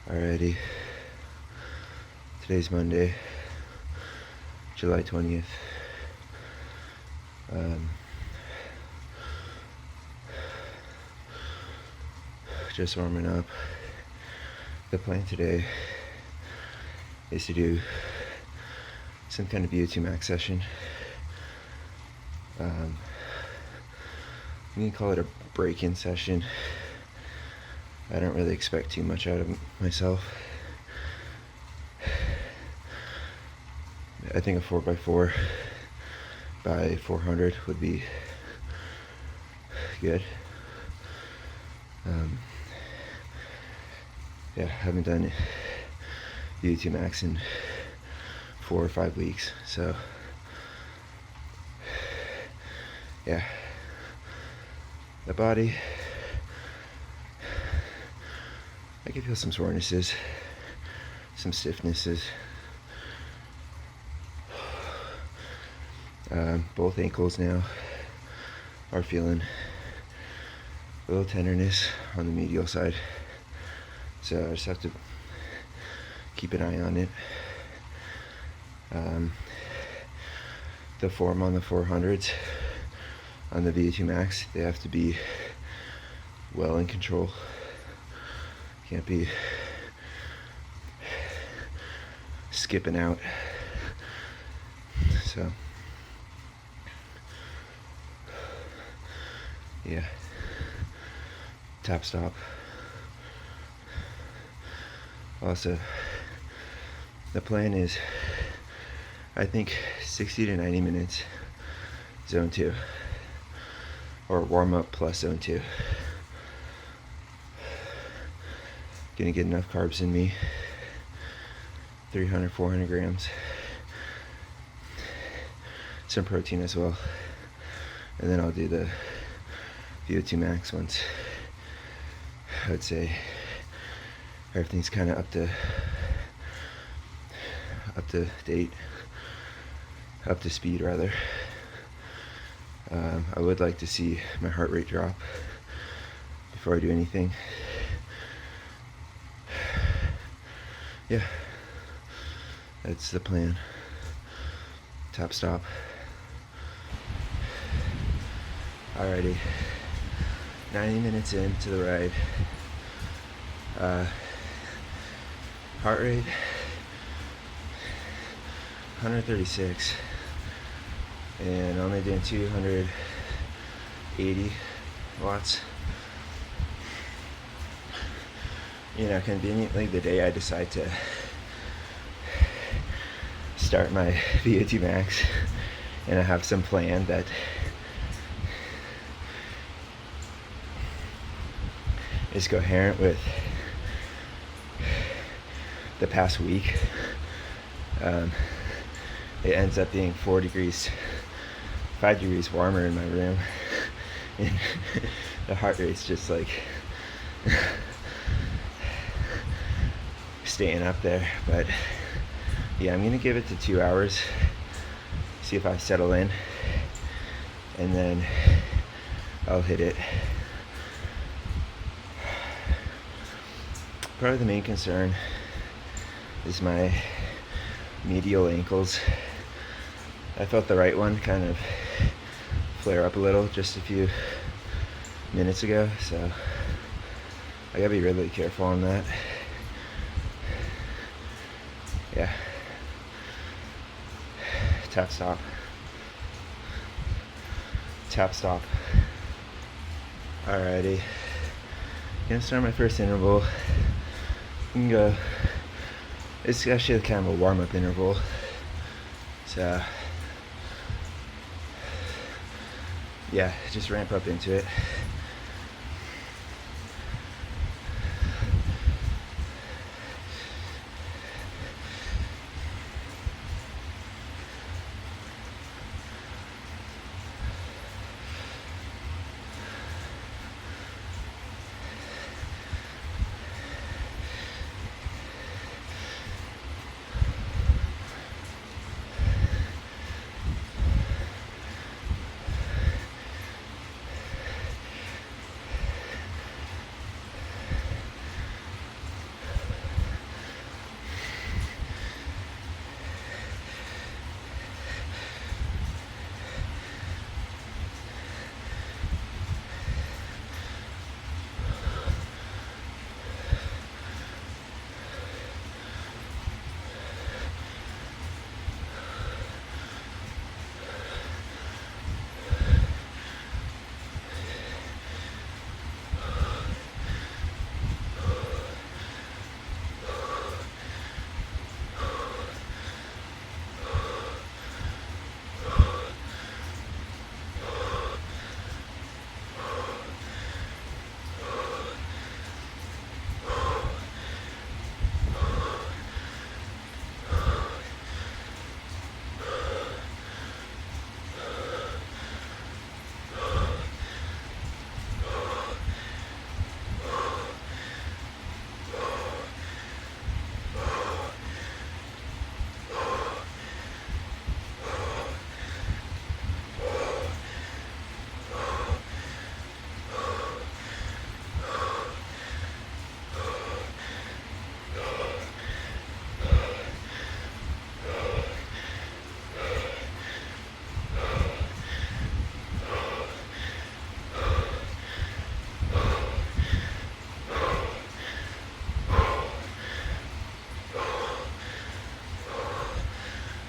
Alrighty, today's Monday, July 20th. Just warming up. The plan today is to do some kind of VO₂ max session. I'm gonna call it a break-in session. I don't really expect too much out of myself. I think a 4x4 by 400 would be good. Yeah, I haven't done VO₂ max in 4 or 5 weeks, so yeah, the body, I can feel some sorenesses, some stiffnesses. Both ankles now are feeling a little tenderness on the medial side, so I just have to keep an eye on it. The form on the 400s on the VO₂ max, they have to be well in control. Can't be skipping out. So yeah, top stop. Also, the plan is, I think, 60 to 90 minutes zone 2, or warm up plus zone 2. Gonna get enough carbs in me, 300, 400 grams, some protein as well, and then I'll do the VO₂ max once I would say everything's kind of up to date, up to speed rather. I would like to see my heart rate drop before I do anything. Yeah, that's the plan. Top stop. Alrighty, 90 minutes into the ride. Heart rate 136, and only doing 280 watts. You know, conveniently the day I decide to start my VO₂ max and I have some plan that is coherent with the past week, it ends up being 5 degrees warmer in my room, and the heart rate's just like staying up there. But yeah, I'm gonna give it to 2 hours, see if I settle in, and then I'll hit it. Probably the main concern is my medial ankles. I felt the right one kind of flare up a little just a few minutes ago, so I gotta be really careful on that. Yeah. Top stop. Top stop. Alrighty. Gonna start my first interval. You can go. It's actually kind of a warm-up interval, so yeah, just ramp up into it.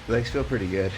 Legs feel pretty good.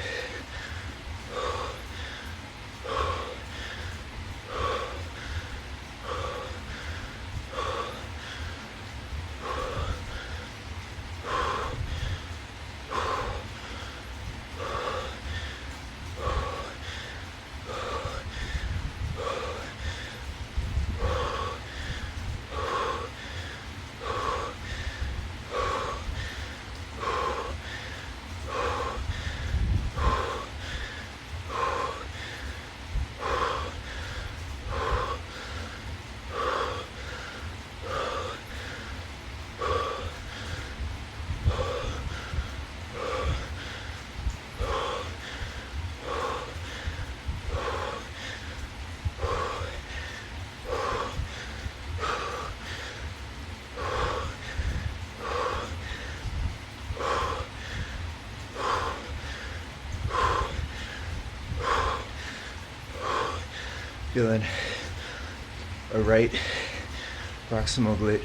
Feeling a right proximal glute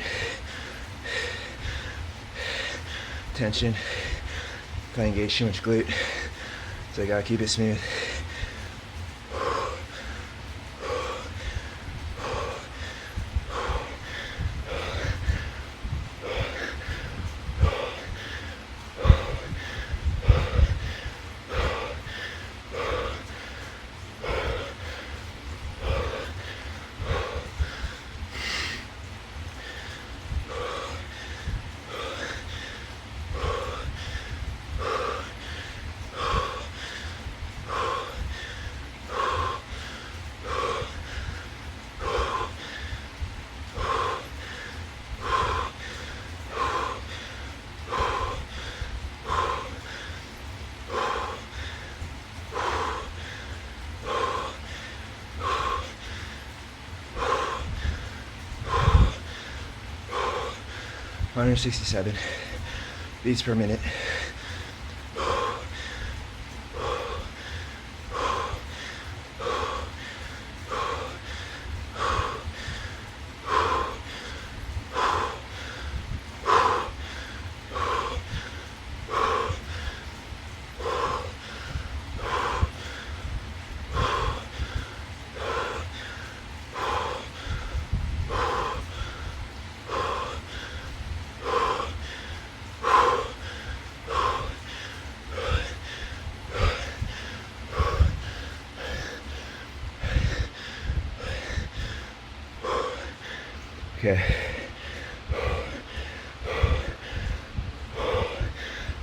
tension. Can't engage too much glute, so I gotta keep it smooth. (167 beats per minute). Okay.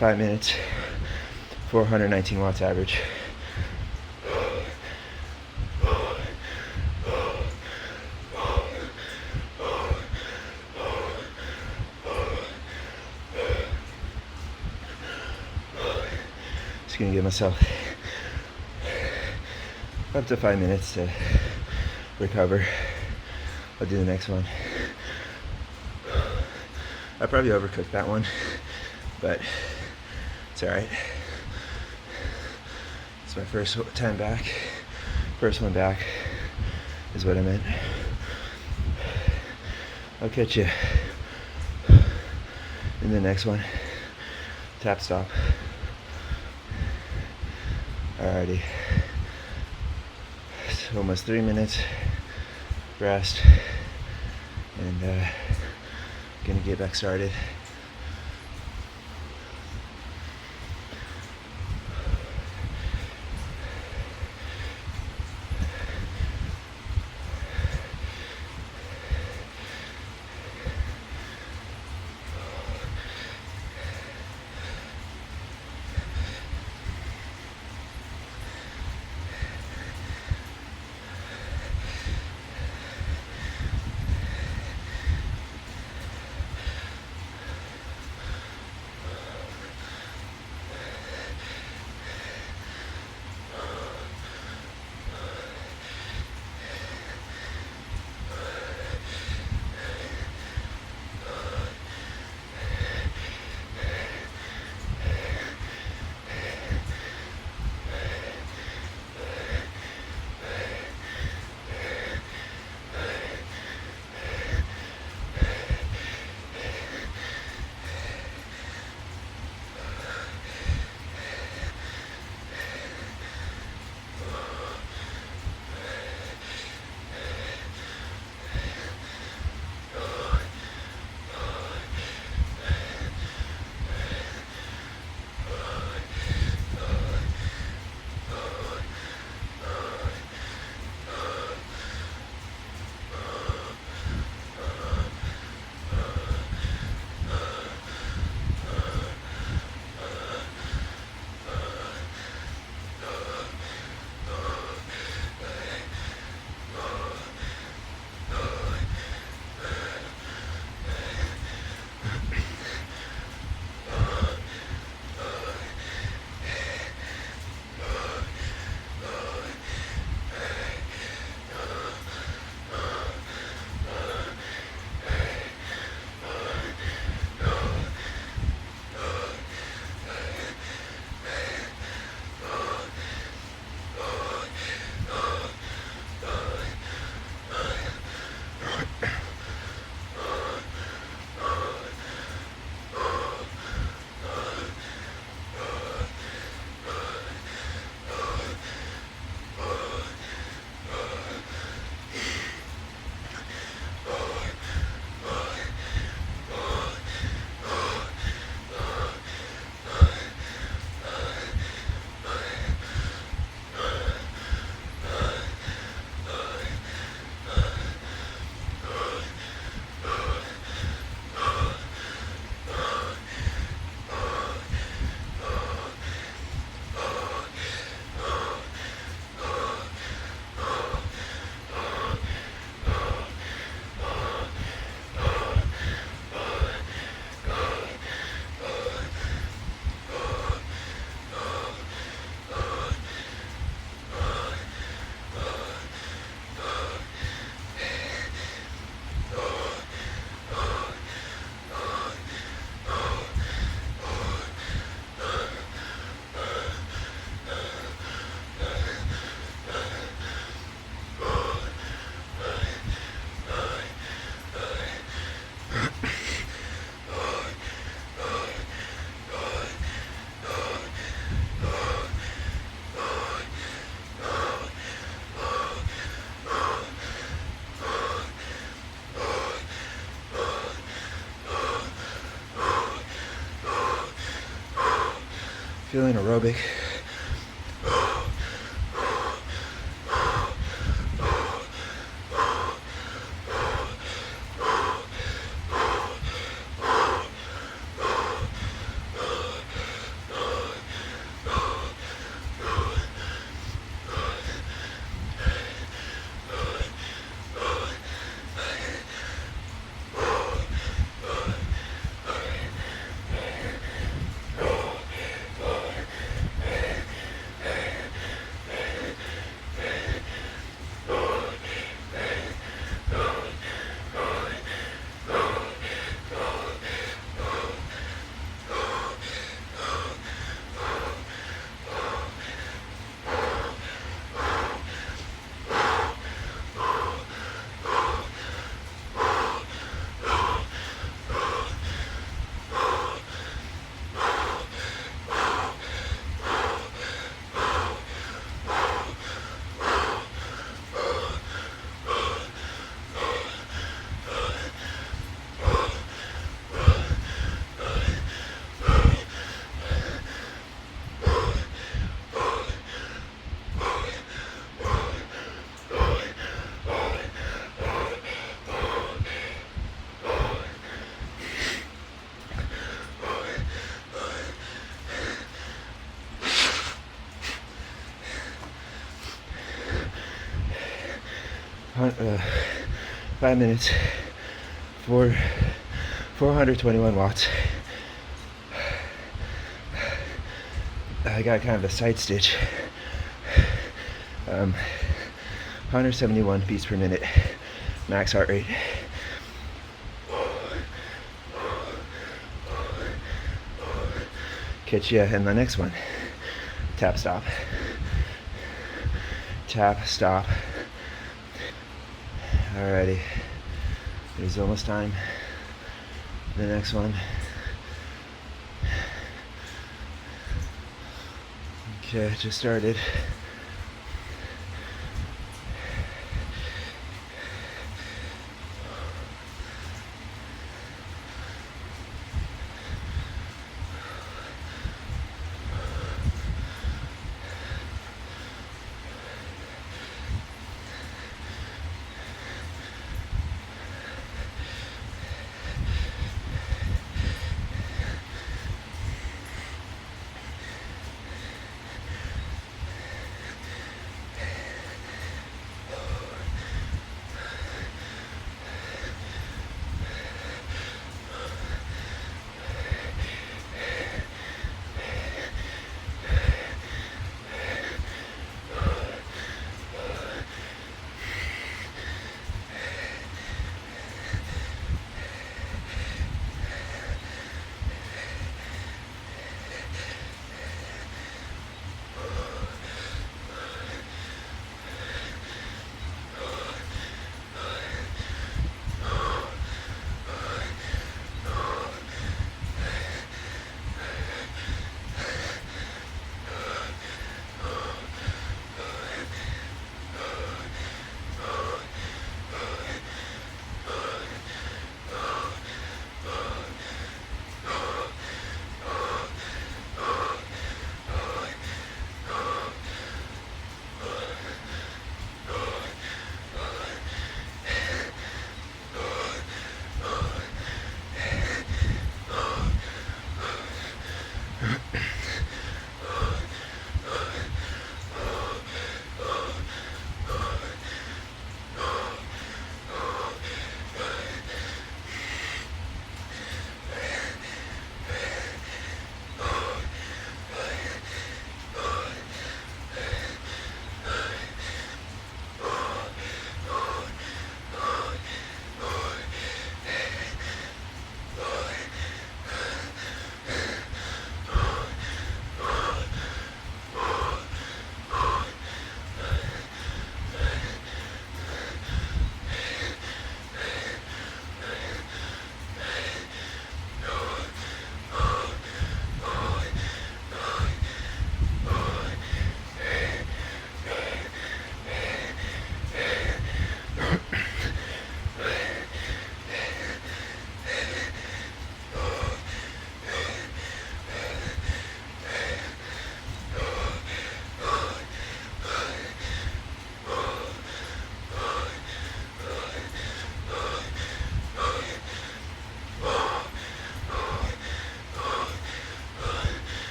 5 minutes, 419 watts average. Just gonna give myself up to 5 minutes to recover. I'll do the next one. I probably overcooked that one, but it's alright. It's my first time back. First one back is what I meant. I'll catch you in the next one. Tap stop. Alrighty. It's almost 3 minutes. Rest. And gonna get back started. feeling aerobic. uh, 5 minutes for 421 watts. I got kind of a side stitch. 171 beats per minute, max heart rate. Catch ya in the next one. Tap, stop. Tap, stop. Alrighty, it's almost time. The next one. Okay, just started.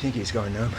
think he's going numb.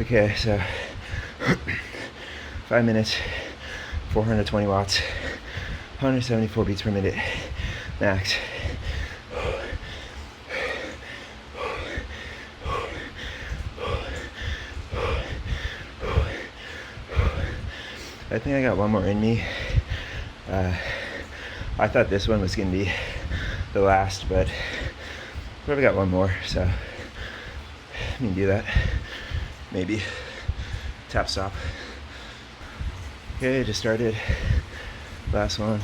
Okay, so 5 minutes, 420 watts, 174 beats per minute, max. I think I got one more in me. I thought this one was gonna be the last, but probably got one more, so I can do that. Maybe tap stop. Okay, just started. Last one.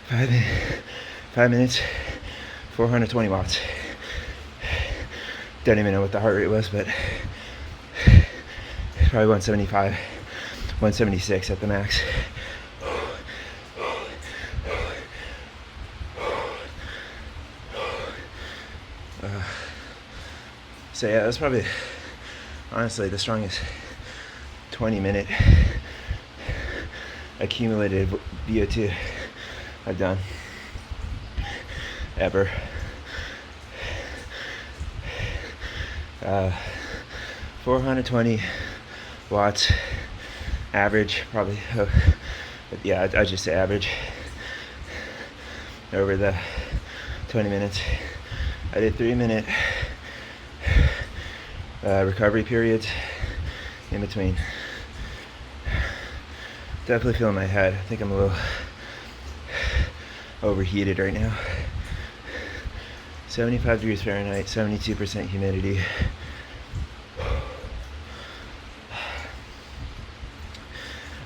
5 minutes, 420 watts. Don't even know what the heart rate was, but probably 175, 176 at the max. So yeah, that's probably honestly the strongest 20-minute accumulated VO2 I've done ever. 420 watts average, probably. But yeah, I just say average over the 20 minutes. I did 3-minute recovery periods in between. Definitely feeling my head. I think I'm a little overheated right now. 75 degrees Fahrenheit, 72% humidity.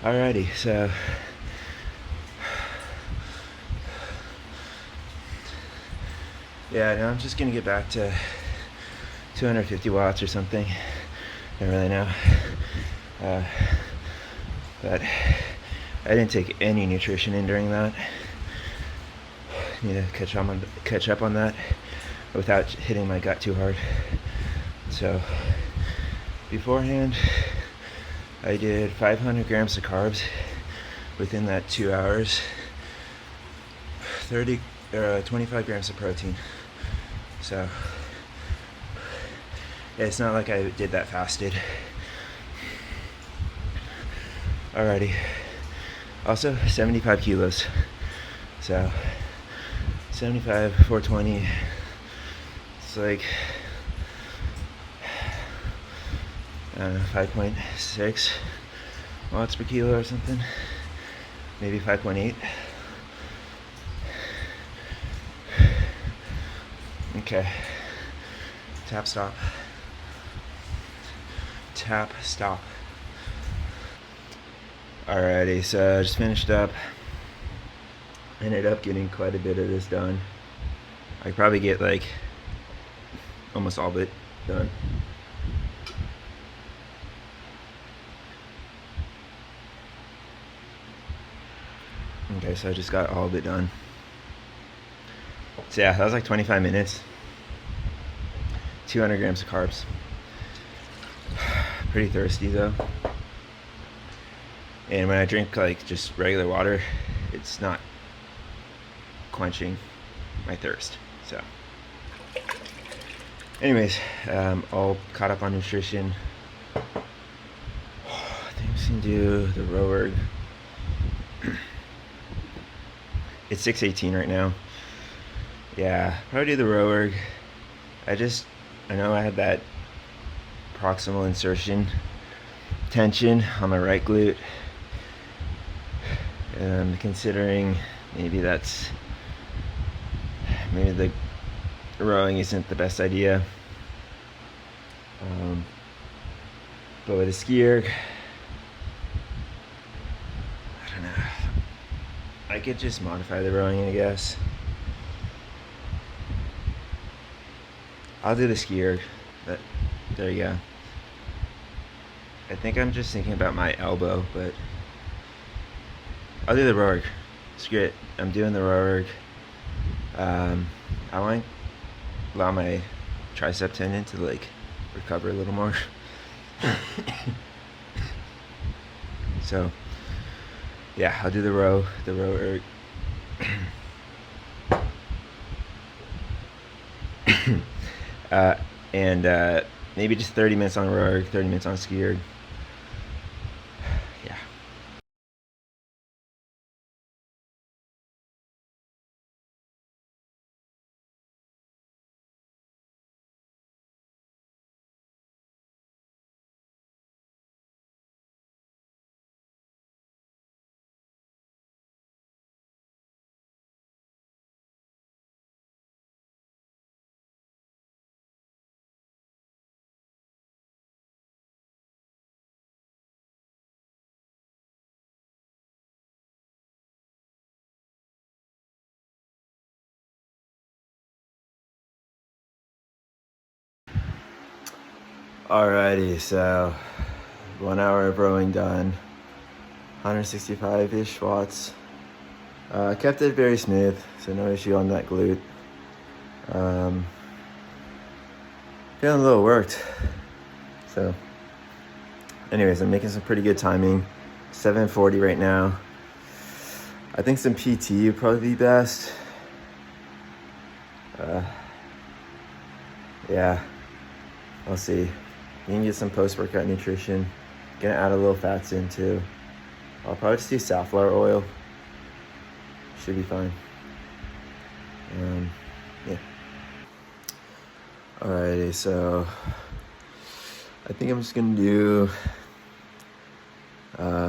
Alrighty, so yeah, now I'm just gonna get back to 250 watts or something. Don't really know. But I didn't take any nutrition in during that. Need to catch up on that without hitting my gut too hard. So beforehand, I did 500 grams of carbs within that 2 hours. 25 grams of protein. So it's not like I did that fasted. Alrighty. Also 75 kilos. So 75, 420. It's like, I don't know, 5.6 watts per kilo or something. Maybe 5.8. Okay. Tap stop. Alrighty, so I just finished up. Ended up getting quite a bit of this done. I could probably get like almost all of it done. Okay, so I just got all of it done. So yeah, that was like 25 minutes. 200 grams of carbs. Pretty thirsty though. And when I drink like just regular water, it's not quenching my thirst. So anyways, all caught up on nutrition. I think I'm just gonna do the rower. It's 6:18 right now. Yeah, probably do the rower. I know I had that proximal insertion tension on my right glute. Considering maybe the rowing isn't the best idea. But with a SkiErg, I don't know. I could just modify the rowing, I guess. I'll do the SkiErg, but there you go. I think I'm just thinking about my elbow, but I'll do the rower. Screw it. I'm doing the rower. I want to allow my tricep tendon to like recover a little more. So yeah, I'll do the rower. And maybe just 30 minutes on the rower, 30 minutes on SkiErg. Alrighty, so 1 hour of rowing done, 165-ish watts. Kept it very smooth, so no issue on that glute. Feeling a little worked. So anyways, I'm making some pretty good timing. 7:40 right now. I think some PT would probably be best. Yeah, I'll see. You can get some post-workout nutrition. Gonna add a little fats in too. I'll probably just do safflower oil. Should be fine. Yeah. Alrighty, so I think I'm just gonna do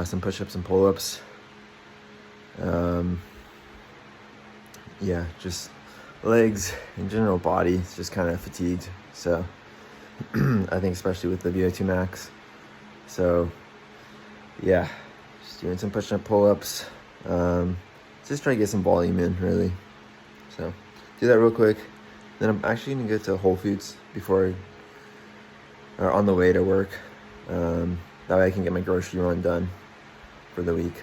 some push-ups and pull-ups. Yeah, just legs, in general body, it's just kind of fatigued. So I think especially with the VO₂ max. So yeah, just doing some push-up pull-ups. Just trying to get some volume in, really. So do that real quick. Then I'm actually gonna get to Whole Foods or on the way to work. That way I can get my grocery run done for the week.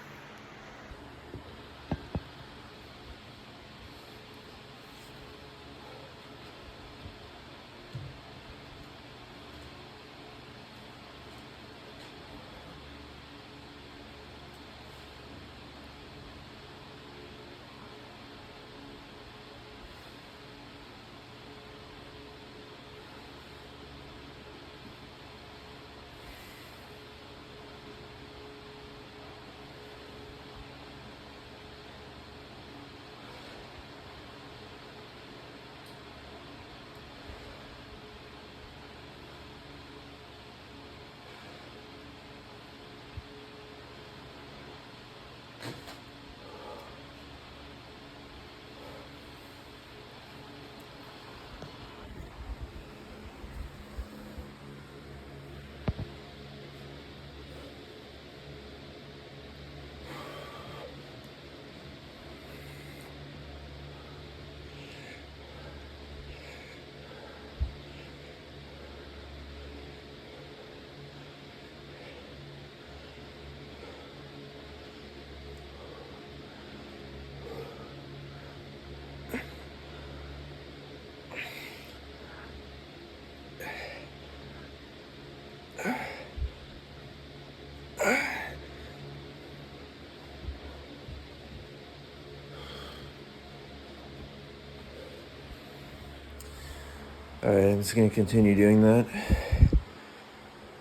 Alright, I'm just gonna continue doing that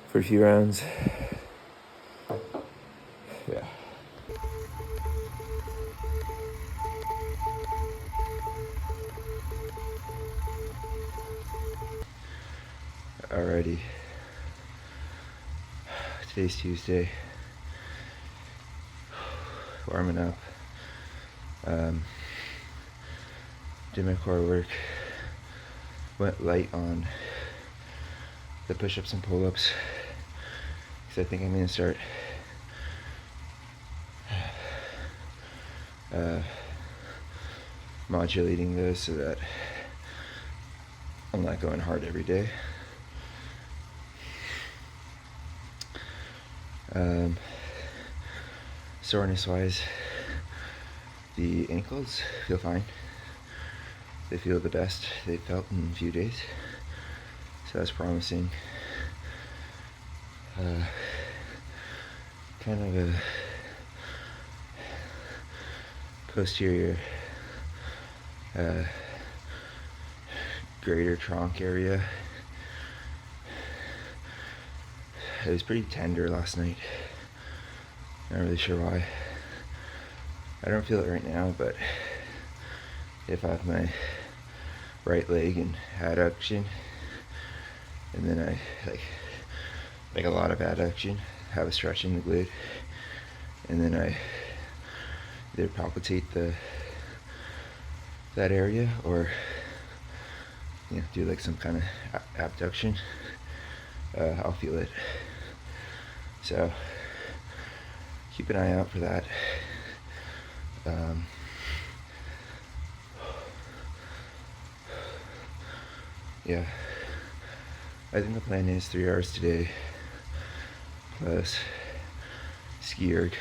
for a few rounds. Yeah. Alrighty. Today's Tuesday. Warming up. Did my core work. Went light on the push-ups and pull-ups because I think I'm gonna start modulating those so that I'm not going hard every day. Soreness wise, the ankles feel fine. They feel the best they've felt in a few days, so that's promising. Kind of a posterior greater trunk area. It was pretty tender last night. Not really sure why. I don't feel it right now, but if I have my right leg in adduction, and then I like a lot of adduction, have a stretch in the glute, and then I either palpitate that area or do like some kind of abduction, I'll feel it. So keep an eye out for that. Yeah, I think the plan is 3 hours today plus SkiErg,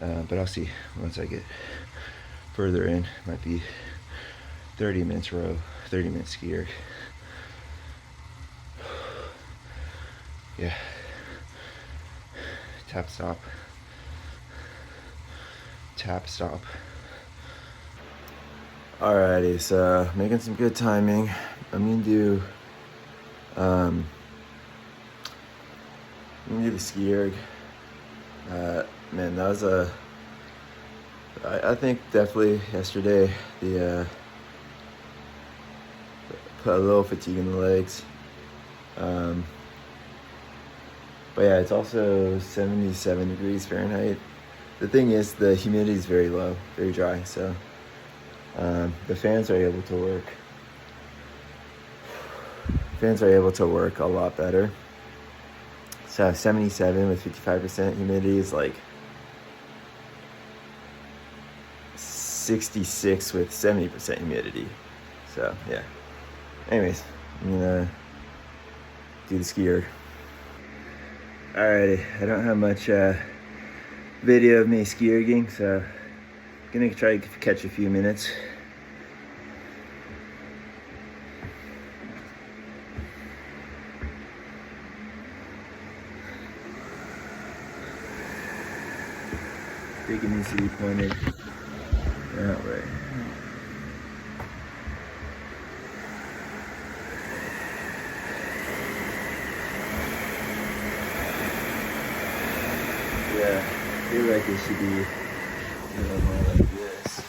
but I'll see once I get further in. Might be 30 minutes row, 30 minutes SkiErg. Yeah. Tap stop. Tap stop. Alrighty, so making some good timing. I'm gonna do the SkiErg. Man, that was I think definitely yesterday the put a little fatigue in the legs. But yeah, it's also 77 degrees Fahrenheit. The thing is, the humidity is very low, very dry, so the fans are able to work. Fans are able to work a lot better. So 77 with 55% humidity is like 66 with 70% humidity. So yeah. Anyways, I'm gonna do the SkiErg. Alrighty, I don't have much video of me SkiErging, so I'm gonna try to catch a few minutes. Think it needs to be pointed that way. Yeah, I feel like it should be more like this.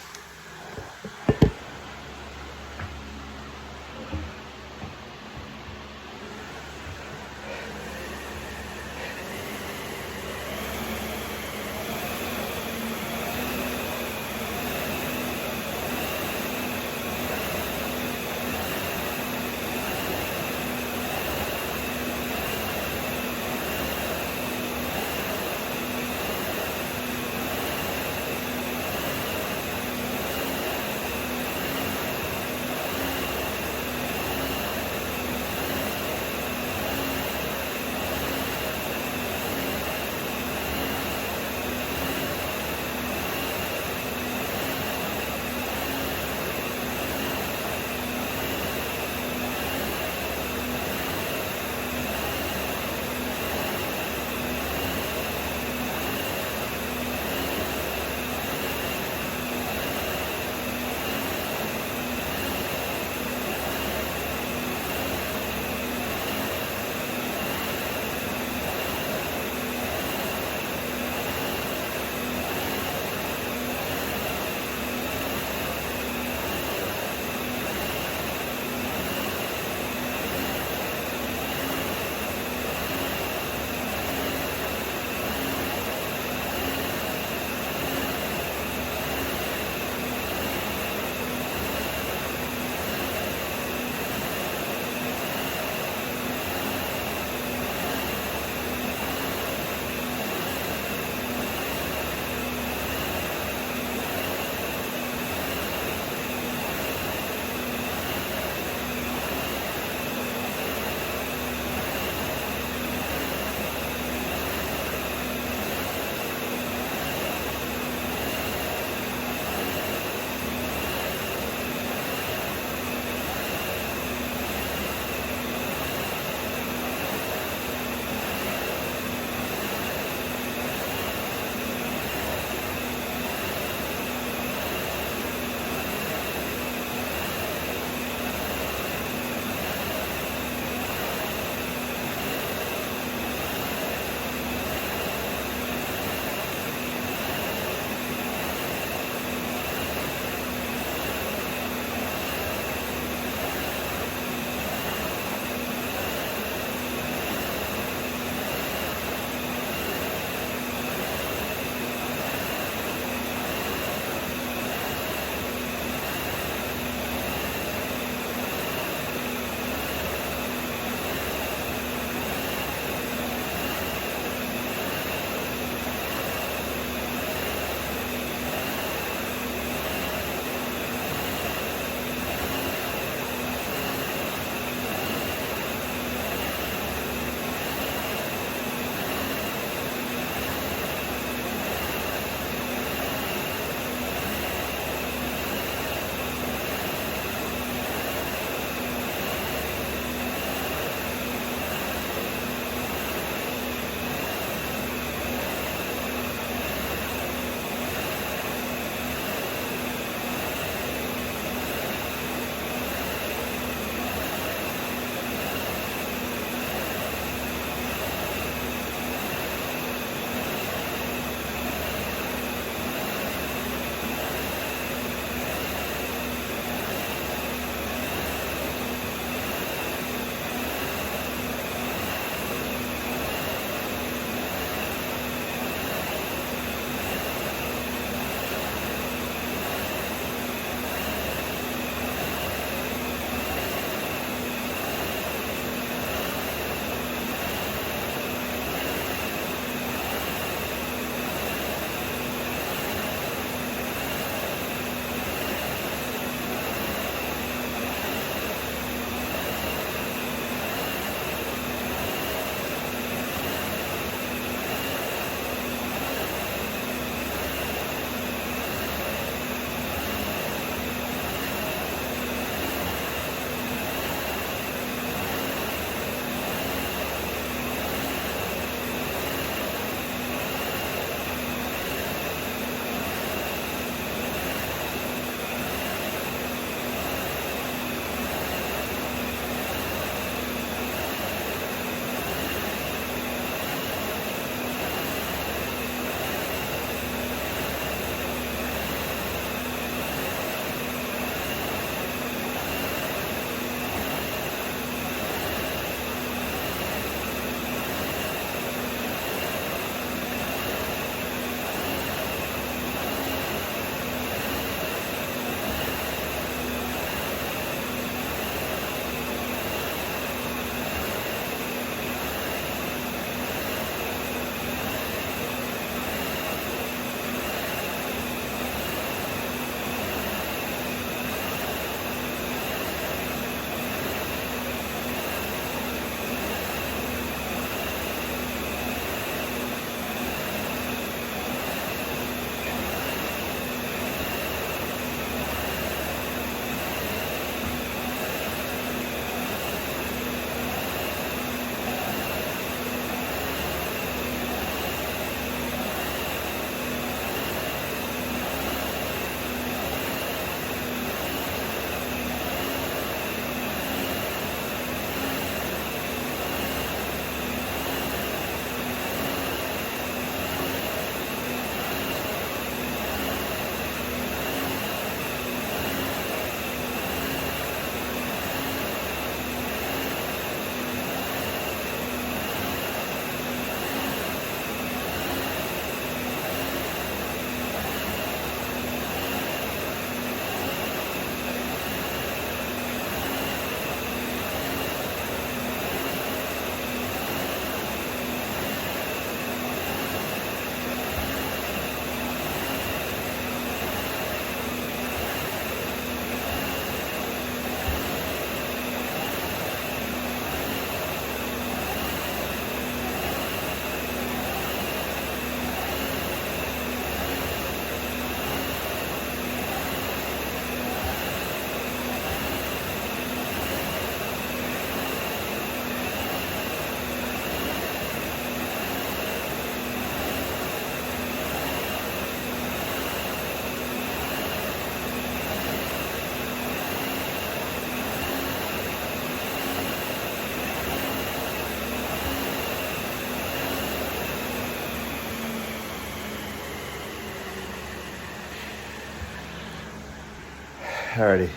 Alrighty,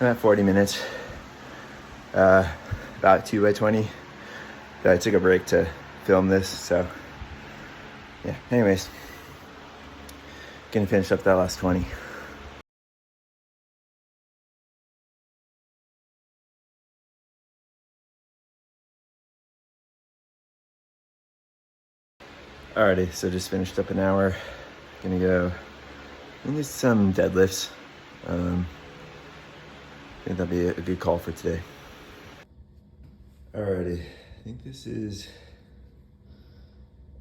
I'm at 40 minutes, about 2 by 20. I took a break to film this, so yeah, anyways, gonna finish up that last 20. Alrighty, so just finished up an hour. Gonna go do some deadlifts. I think that'll be a good call for today. Alrighty, I think this is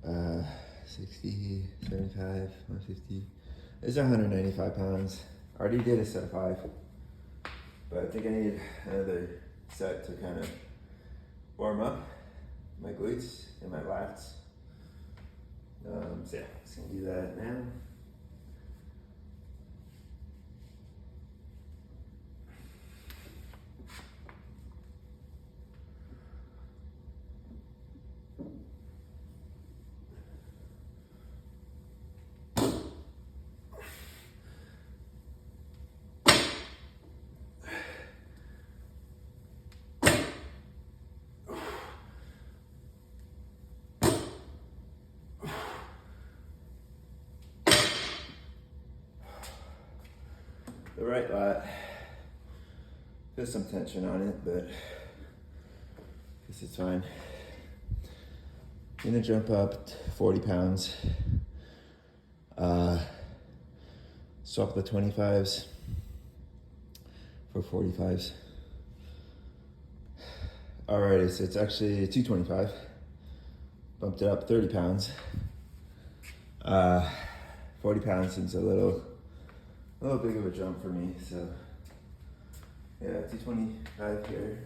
60, 75, 150. It's 195 pounds. Already did a set of 5, but I think I need another set to kind of warm up my glutes and my lats. So yeah, just gonna do that now. The right lat, there's some tension on it, but I guess it's fine. I'm gonna jump up 40 pounds. Swap the 25s for 45s. Alrighty, so it's actually 225. Bumped it up 30 pounds. 40 pounds seems a little big of a jump for me, so yeah, 225 here.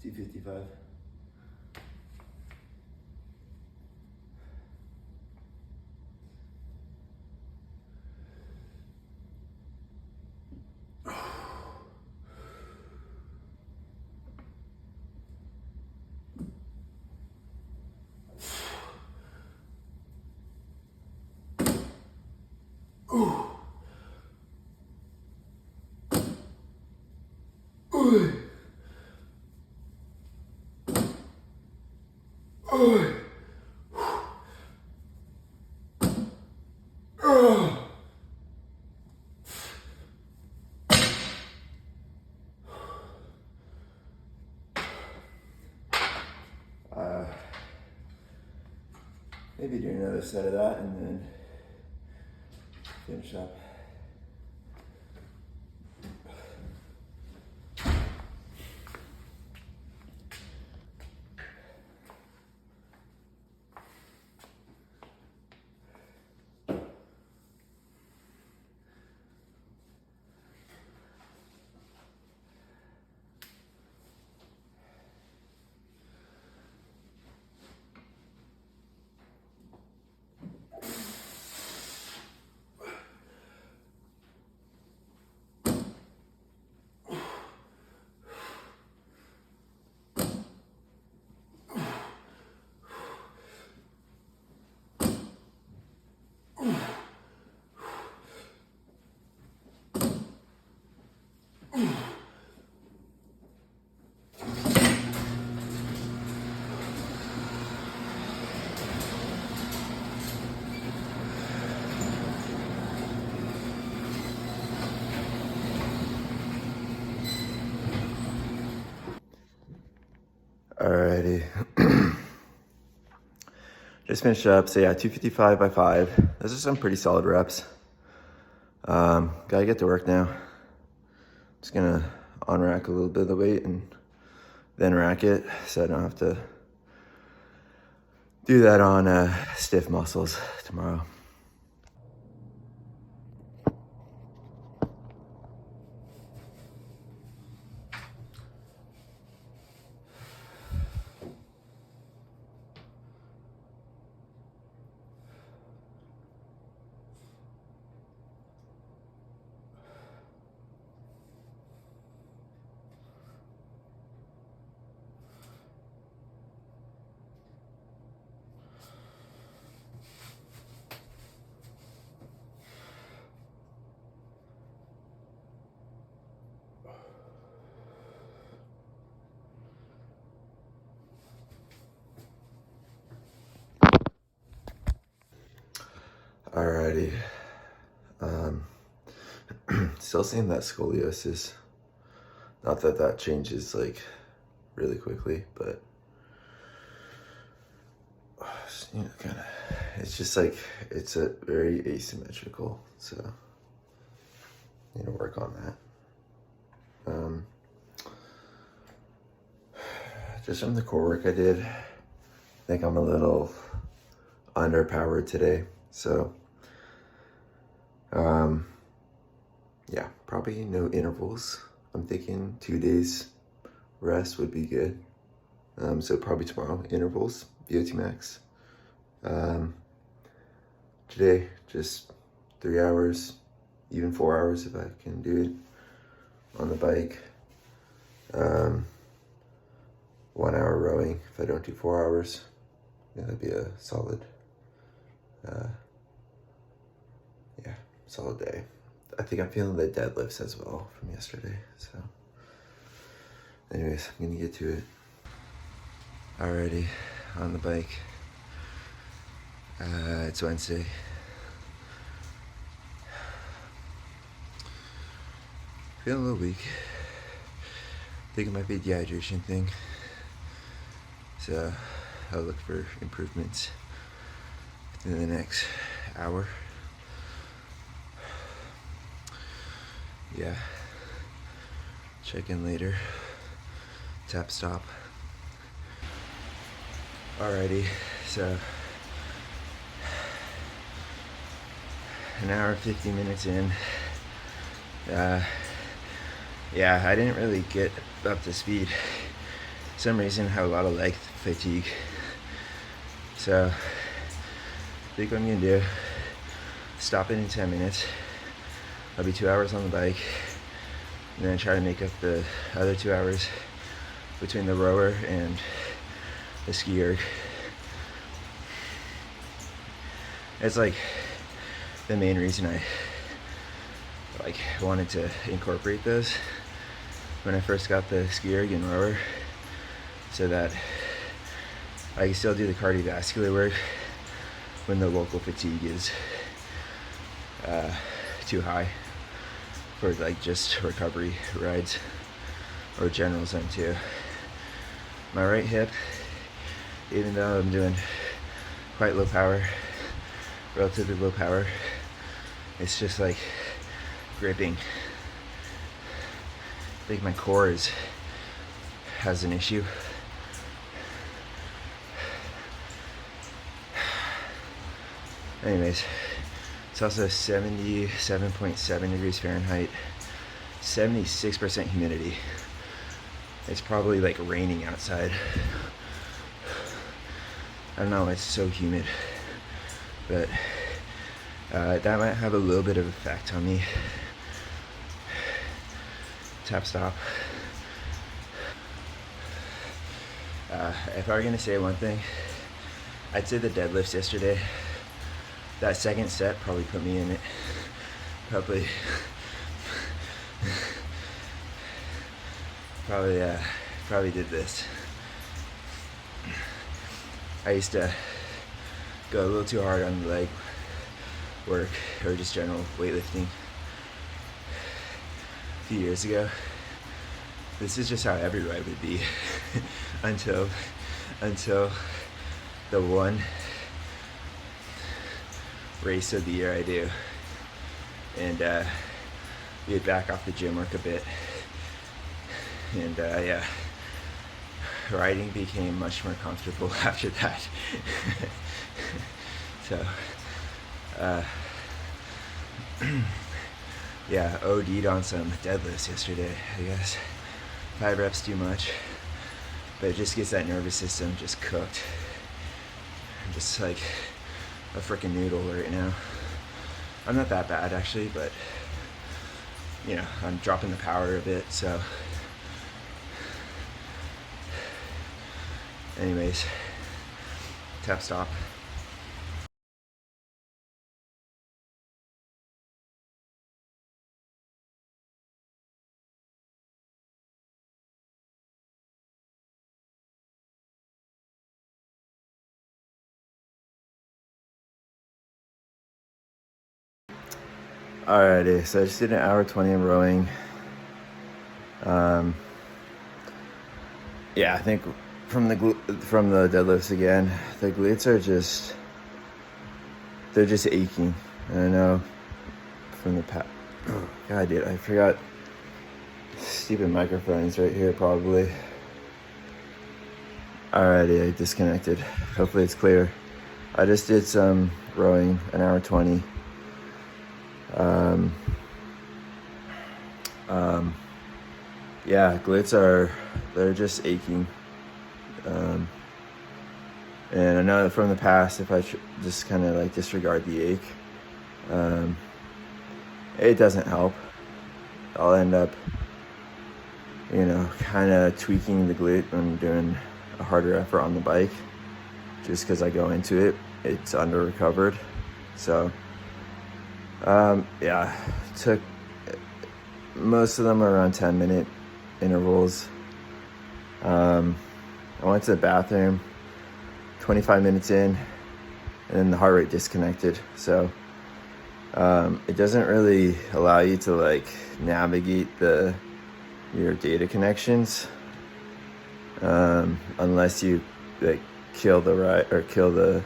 $255. Maybe do another set of that and then finish up. Just finished up, so yeah, 255 by 5. Those are some pretty solid reps. Gotta get to work now. Just gonna on-rack a little bit of the weight and then rack it, so I don't have to do that on stiff muscles tomorrow. Alrighty. Still seeing that scoliosis. Not that that changes like really quickly, but kind of. It's just like it's a very asymmetrical, so need to work on that. Just from the core work I did, I think I'm a little underpowered today, so yeah, probably no intervals. I'm thinking 2 days rest would be good. So probably tomorrow, intervals, VO₂ max. Today, just 3 hours, even 4 hours if I can do it on the bike. 1 hour rowing if I don't do 4 hours. Yeah, that'd be a solid, solid day. I think I'm feeling the deadlifts as well from yesterday, so. Anyways, I'm gonna get to it. Alrighty, on the bike. It's Wednesday. Feeling a little weak. Think it might be a dehydration thing. So I'll look for improvements within the next hour. Yeah. Check in later. Tap stop. Alrighty, so an hour 50 minutes in. Yeah, I didn't really get up to speed. For some reason I have a lot of leg fatigue. So I think what I'm gonna do, stop it in 10 minutes. I'll be 2 hours on the bike, and then try to make up the other 2 hours between the rower and the SkiErg. It's like the main reason I wanted to incorporate those when I first got the SkiErg and rower, so that I can still do the cardiovascular work when the local fatigue is too high for like just recovery rides or general zone 2. My right hip, even though I'm doing quite low power, relatively low power, it's just like gripping. I think my core has an issue. Anyways, it's also 77.7 degrees Fahrenheit, 76% humidity. It's probably like raining outside. I don't know, it's so humid. But that might have a little bit of effect on me. Tap stop. If I were gonna say one thing, I'd say the deadlifts yesterday. That second set probably put me in it. Probably did this. I used to go a little too hard on the leg work or just general weightlifting a few years ago. This is just how every ride would be until the one race of the year I do. And we had back off the gym work a bit. And yeah, riding became much more comfortable after that. So, yeah, OD'd on some deadlifts yesterday, I guess. 5 reps too much, but it just gets that nervous system just cooked. I'm just like a freaking noodle right now. I'm not that bad actually, but you know, I'm dropping the power a bit, so. Anyways, tap stop. Alrighty, so I just did an hour 20 of rowing. Yeah, I think from the deadlifts again, the glutes are they're just aching. And I know from the past. Oh, God, dude, I forgot. Stupid microphones right here, probably. Alrighty, I disconnected. Hopefully it's clear. I just did some rowing, an hour 20. Yeah, glutes they're just aching. And I know that from the past, if I just kind of like disregard the ache, it doesn't help. I'll end up, you know, kind of tweaking the glute when doing a harder effort on the bike, just because I go into it, it's under recovered. So, yeah, took most of them are around 10-minute intervals. I went to the bathroom 25 minutes in, and then the heart rate disconnected. So it doesn't really allow you to like navigate your data connections unless you like kill the ride or kill the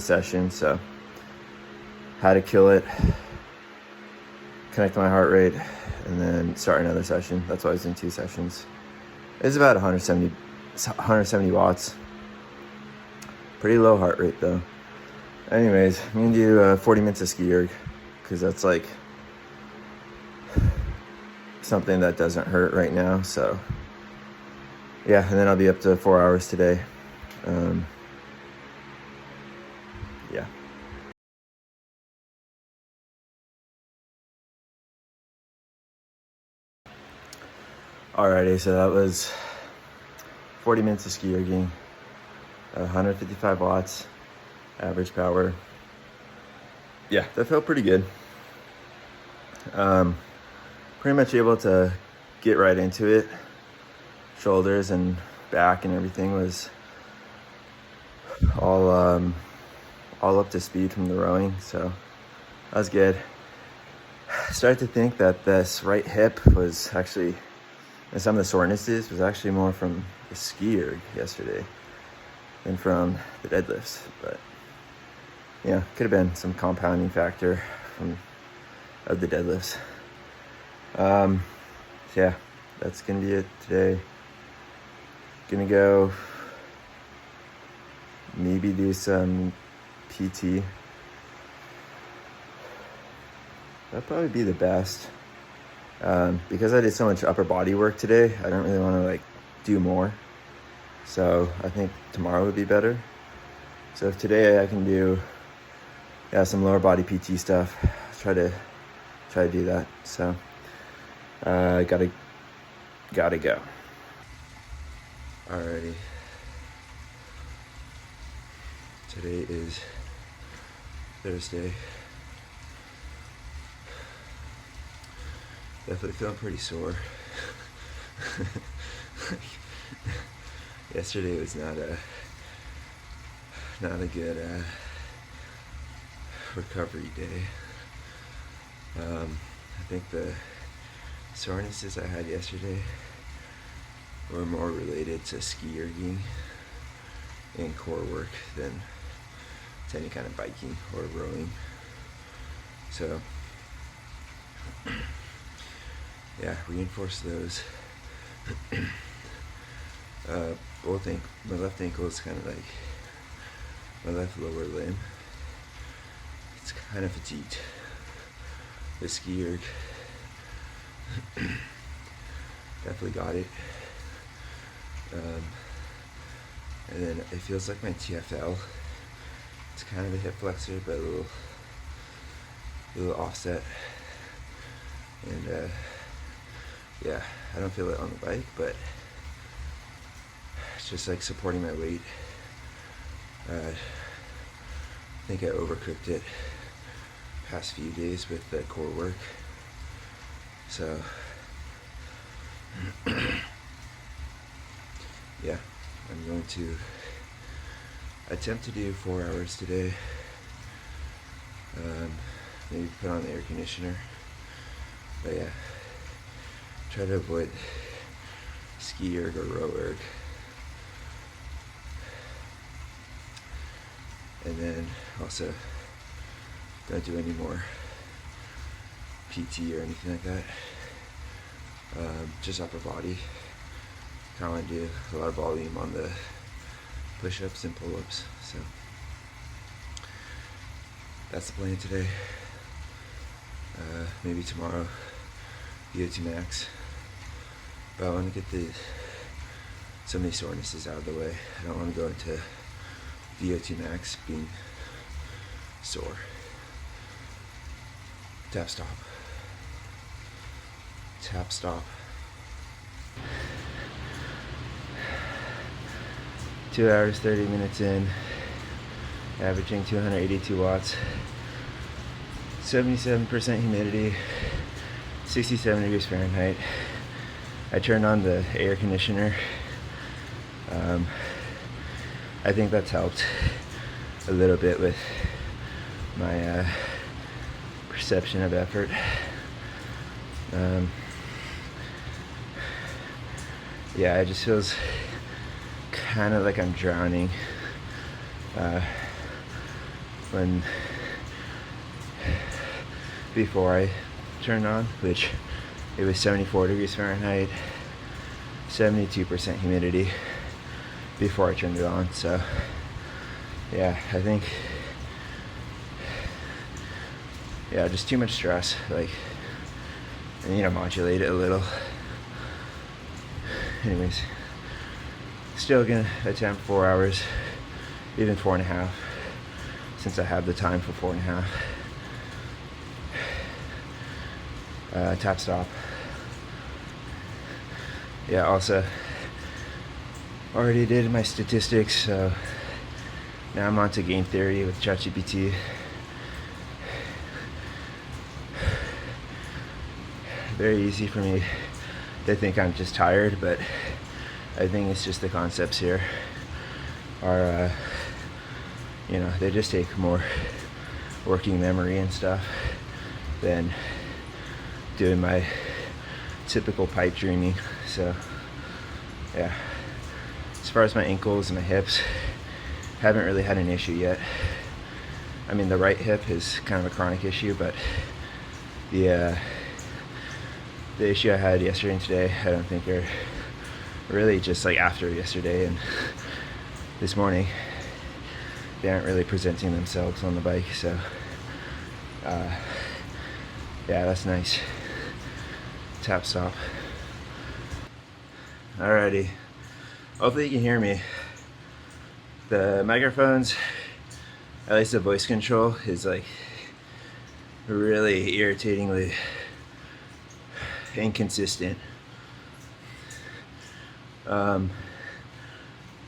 session. So how to kill it, connect my heart rate, and then start another session. That's why I was in 2 sessions. It's about 170 watts. Pretty low heart rate though. Anyways, I'm gonna do 40 minutes of SkiErg, because that's like something that doesn't hurt right now. So yeah, and then I'll be up to 4 hours today. Yeah. Alrighty, so that was 40 minutes of SkiErging, 155 watts, average power. Yeah, that felt pretty good. Pretty much able to get right into it. Shoulders and back and everything was all up to speed from the rowing, so that was good. Started to think that this right hip was actually, and some of the sorenesses was actually more from the SkiErg yesterday than from the deadlifts, but yeah, could have been some compounding factor of the deadlifts. So yeah, that's gonna be it today. Gonna go maybe do some PT. That'd probably be the best. Because I did so much upper body work today, I don't really want to like do more. So I think tomorrow would be better. So if today I can do some lower body PT stuff, try to do that. So gotta go. Alrighty. Today is Thursday. Definitely feeling pretty sore. Yesterday was not a good recovery day. I think the sorenesses I had yesterday were more related to SkiErging and core work than to any kind of biking or rowing. So yeah, reinforce those. My left ankle is kind of like my left lower limb. It's kind of fatigued. The SkiErg definitely got it. And then it feels like my TFL. It's kind of a hip flexor, but a little offset. And yeah, I don't feel it on the bike, but it's just like supporting my weight. I think I overcooked it past few days with the core work. So yeah, I'm going to attempt to do 4 hours today. Maybe put on the air conditioner. But yeah, try to avoid SkiErg or row-erg. And then also don't do any more PT or anything like that. Just upper body. Kind of want to do a lot of volume on the push-ups and pull-ups. So that's the plan today. Maybe tomorrow VO₂ max. But I want to get so many sorenesses out of the way. I don't want to go into VO₂ max being sore. Tap stop. Tap stop. 2 hours, 30 minutes in, averaging 282 watts, 77% humidity, 67 degrees Fahrenheit. I turned on the air conditioner. I think that's helped a little bit with my perception of effort. Yeah, it just feels kind of like I'm drowning when before I turned on, which it was 74 degrees Fahrenheit, 72% humidity before I turned it on. So yeah, I think just too much stress. Like, I need to modulate it a little. Anyways, still gonna attempt 4 hours, even 4.5, since I have the time for 4.5. Tap stop. Yeah, also already did my statistics, so now I'm on to game theory with ChatGPT. Very easy for me to think I'm just tired, but I think it's just the concepts here are, they just take more working memory and stuff than doing my typical pipe dreaming. So yeah, as far as my ankles and my hips, haven't really had an issue yet. I mean, the right hip is kind of a chronic issue, but the issue I had yesterday and today, I don't think are really just like after yesterday and this morning. They aren't really presenting themselves on the bike, so yeah, that's nice. Tap stop. Alrighty, hopefully you can hear me. The microphones, at least the voice control, is like really irritatingly inconsistent.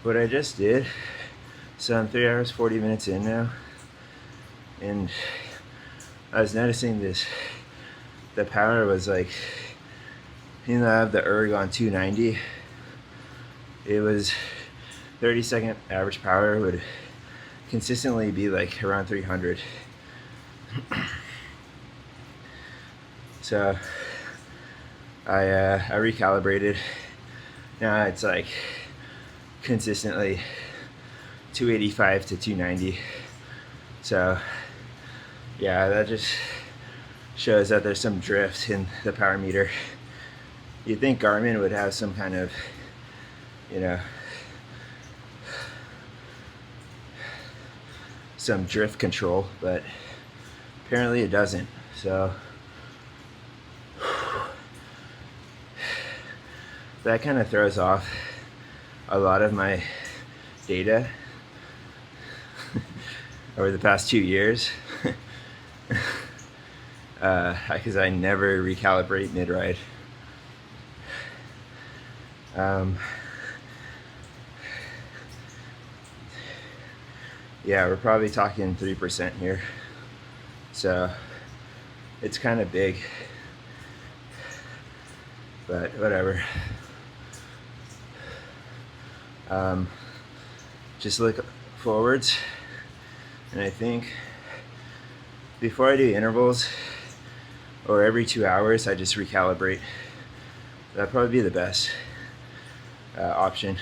What I just did, so I'm 3 hours 40 minutes in now, and I was noticing the power was like, I have the erg on 290. It was 30-second average power would consistently be like around 300. So I recalibrated. Now it's like consistently 285 to 290. So yeah, that just shows that there's some drift in the power meter. You'd think Garmin would have some kind of, you know, some drift control, but apparently it doesn't. So that kind of throws off a lot of my data over the past 2 years, because I never recalibrate mid-ride. Yeah, we're probably talking 3% here, so it's kind of big, but whatever. Just look forwards, and I think before I do intervals, or every 2 hours, I just recalibrate. That'd probably be the best option.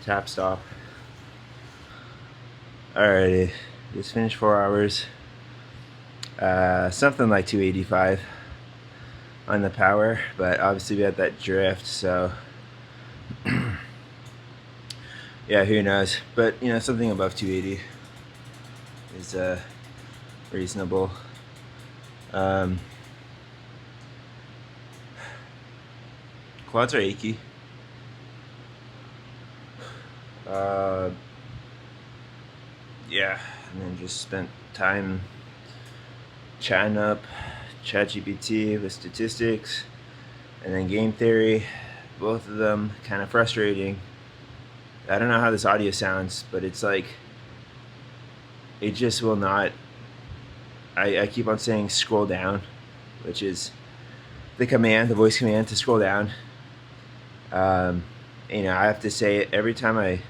Tap stop. Alrighty, just finished 4 hours. Something like 285 on the power, but obviously we had that drift, so yeah, who knows? But you know, something above 280 is reasonable. Quads are achy. Yeah, and then just spent time chatting up ChatGPT with statistics, and then game theory. Both of them kind of frustrating. I don't know how this audio sounds, but it's like it just will not. I keep on saying scroll down, which is the command, the voice command to scroll down. You know, I have to say it every time I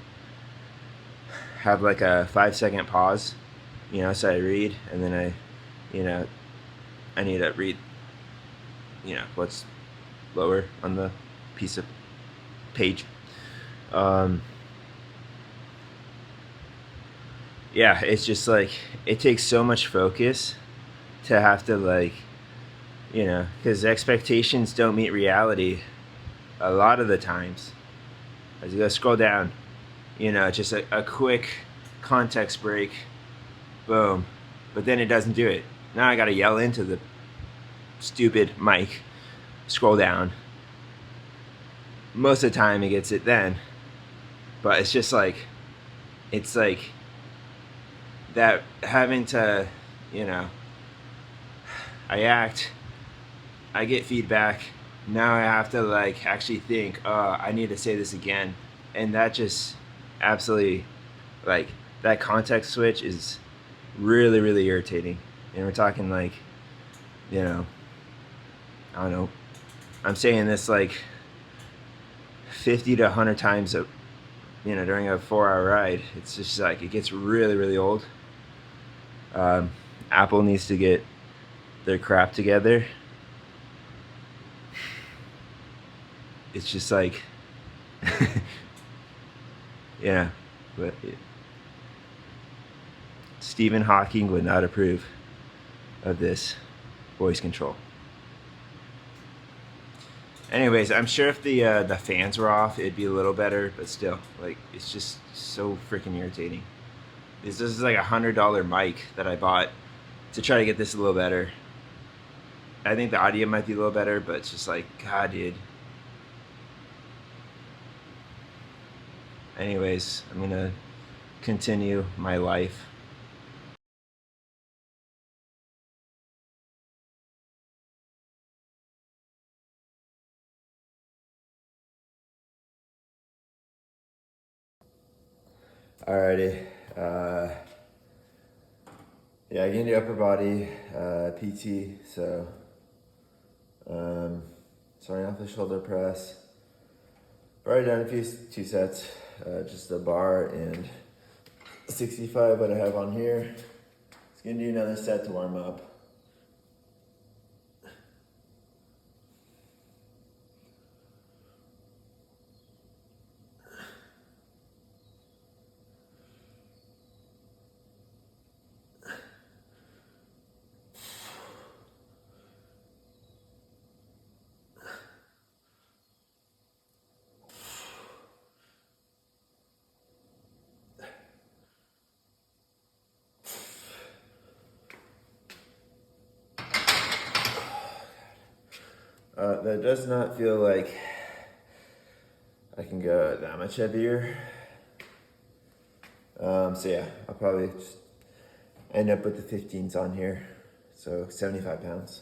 have like a 5-second pause, you know, so I read, and then I need to read, you know, what's lower on the piece of page. Yeah, it's just like, it takes so much focus to have to, like, you know, because expectations don't meet reality a lot of the times. As you go scroll down, you know, just a quick context break, boom, but then it doesn't do it. Now I gotta yell into the stupid mic, scroll down. Most of the time it gets it then, but it's just like, it's like that having to, you know, I act, I get feedback, now I have to like actually think, oh, I need to say this again, and that just absolutely, like, that context switch is really, really irritating. And we're talking like, you know, I don't know, I'm saying this like 50 to 100 times you know, during a 4-hour ride. It's just like, it gets really, really old. Apple needs to get their crap together. It's just like, yeah, but Stephen Hawking would not approve of this voice control. Anyways, I'm sure if the fans were off, it'd be a little better, but still, like, it's just so freaking irritating. This is like $100 mic that I bought to try to get this a little better. I think the audio might be a little better, but it's just like, God, dude. Anyways, I'm gonna continue my life. Alrighty. Yeah, I gained the upper body PT, so starting off the shoulder press. Already done a few 2 sets, just a bar and 65 what I have on here. Just gonna do another set to warm up. That does not feel like I can go that much heavier. So yeah, I'll probably just end up with the 15s on here. So 75 pounds.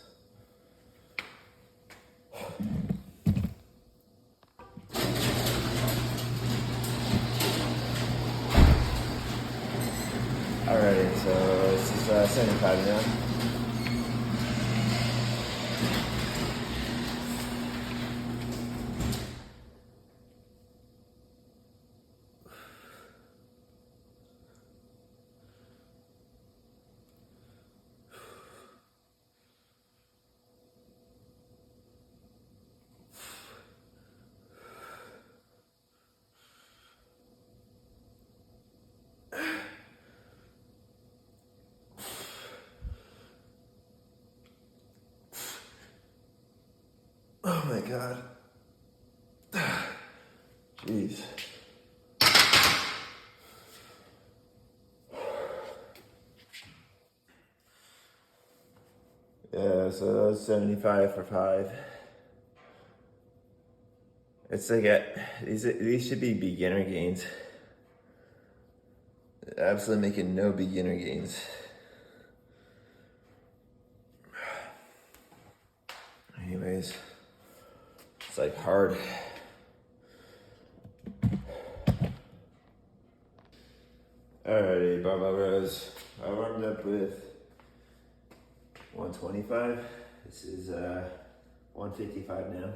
Alrighty, so this is 75 now. Oh my God. Jeez. Yeah, so that's 75 for 5. It's like, these should be beginner gains. Absolutely making no beginner gains. Anyways, it's like hard. Alrighty, barbell rows. I warmed up with 125. This is 155 now.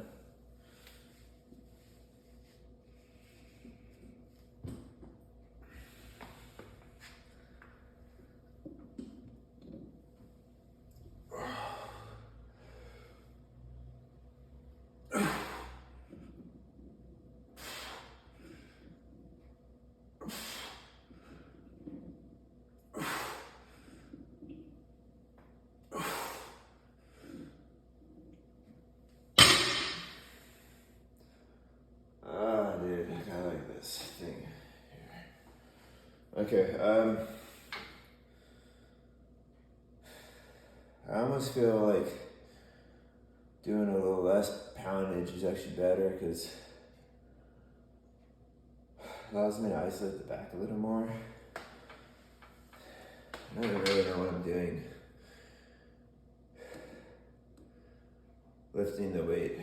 Dude, I kinda like this thing here. Okay, I almost feel like doing a little less poundage is actually better because it allows me to isolate the back a little more. I don't really know what I'm doing. Lifting the weight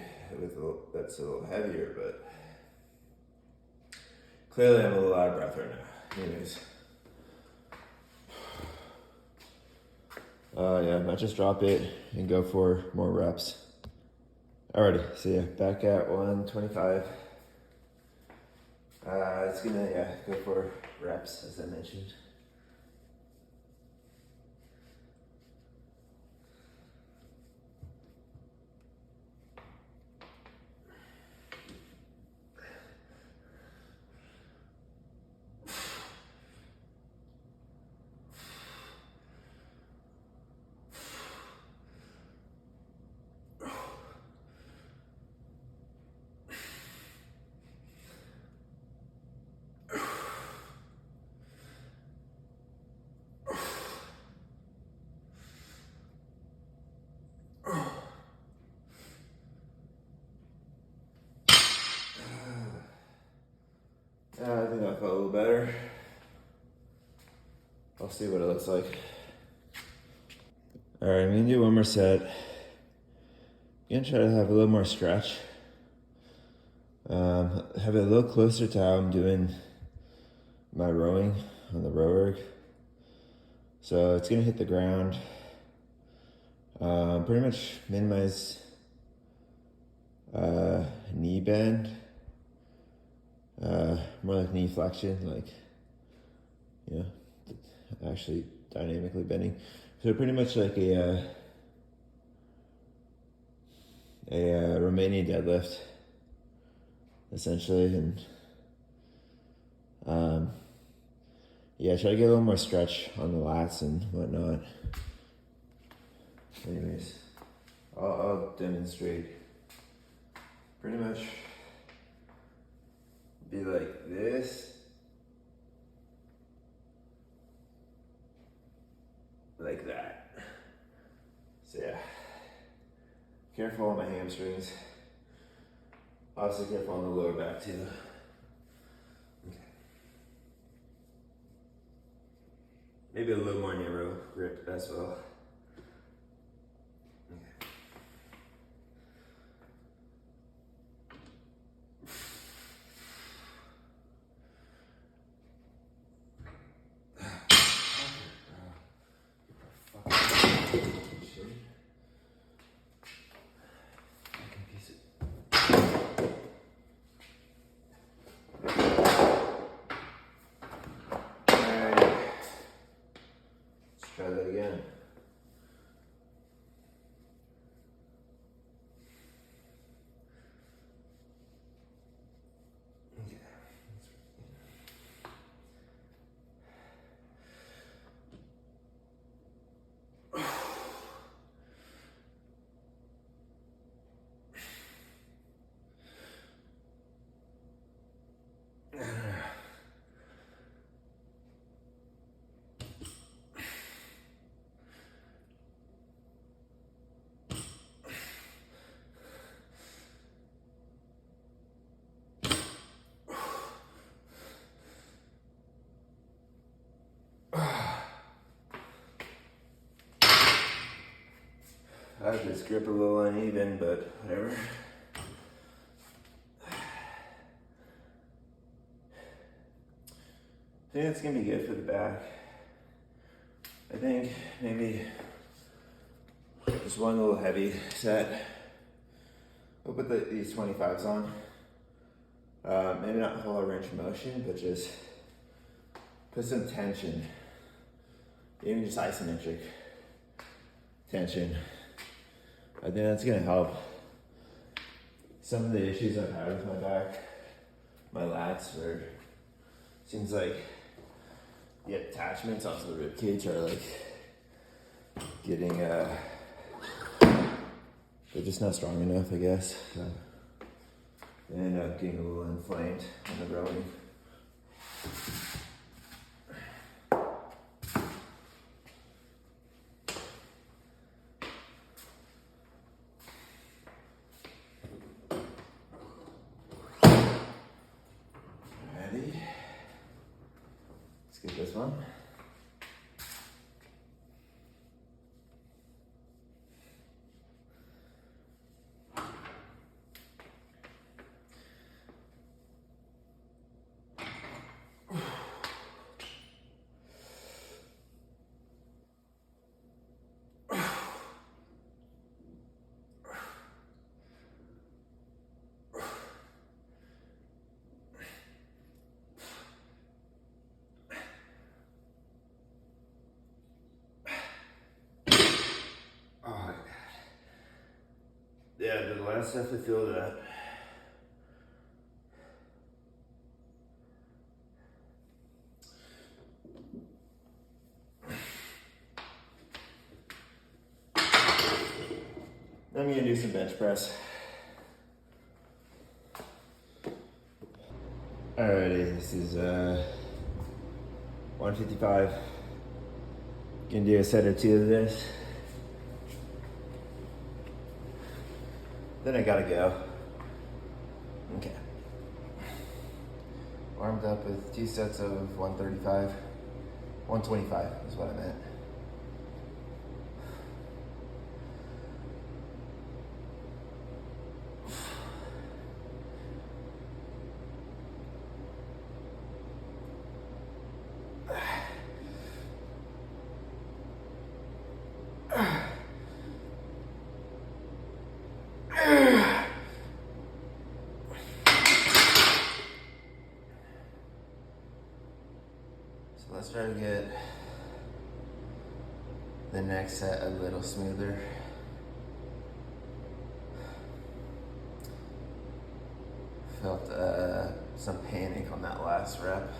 that's a little heavier, but clearly I'm a little out of breath right now. Anyways. Yeah, I might just drop it and go for more reps. Alrighty, so yeah, back at 125. It's gonna, go for reps, as I mentioned. I think that felt a little better. I'll see what it looks like. All right, I'm gonna do one more set. I'm gonna try to have a little more stretch. Have it a little closer to how I'm doing my rowing on the VO₂. So it's gonna hit the ground. Pretty much minimize knee bend. More like knee flexion, like, actually dynamically bending. So pretty much like a Romanian deadlift, essentially, and try to get a little more stretch on the lats and whatnot. Anyways, I'll demonstrate. Pretty much be like this, like that. So yeah, Careful on my hamstrings. Also careful on the lower back too. Okay. Maybe a little more narrow grip as well. Try that again. I have this grip a little uneven, but whatever. I think that's gonna be good for the back. I think maybe just one little heavy set. We'll put these 25s on. Maybe not whole range of motion, but just put some tension. Even just isometric tension. I think that's gonna help some of the issues I've had with my back, my lats, where it seems like the attachments onto the rib cage are like getting, they're just not strong enough, I guess. So they end up getting a little inflamed on the rowing. Let's get this one. Yeah, the last have to feel that. I'm gonna do some bench press. Alrighty, this is 155. Gonna do a set or two of this. Then I gotta go. Okay. Warmed up with 2 sets of 135. 125 is what I meant. Let's try to get the next set a little smoother. Felt some panic on that last rep.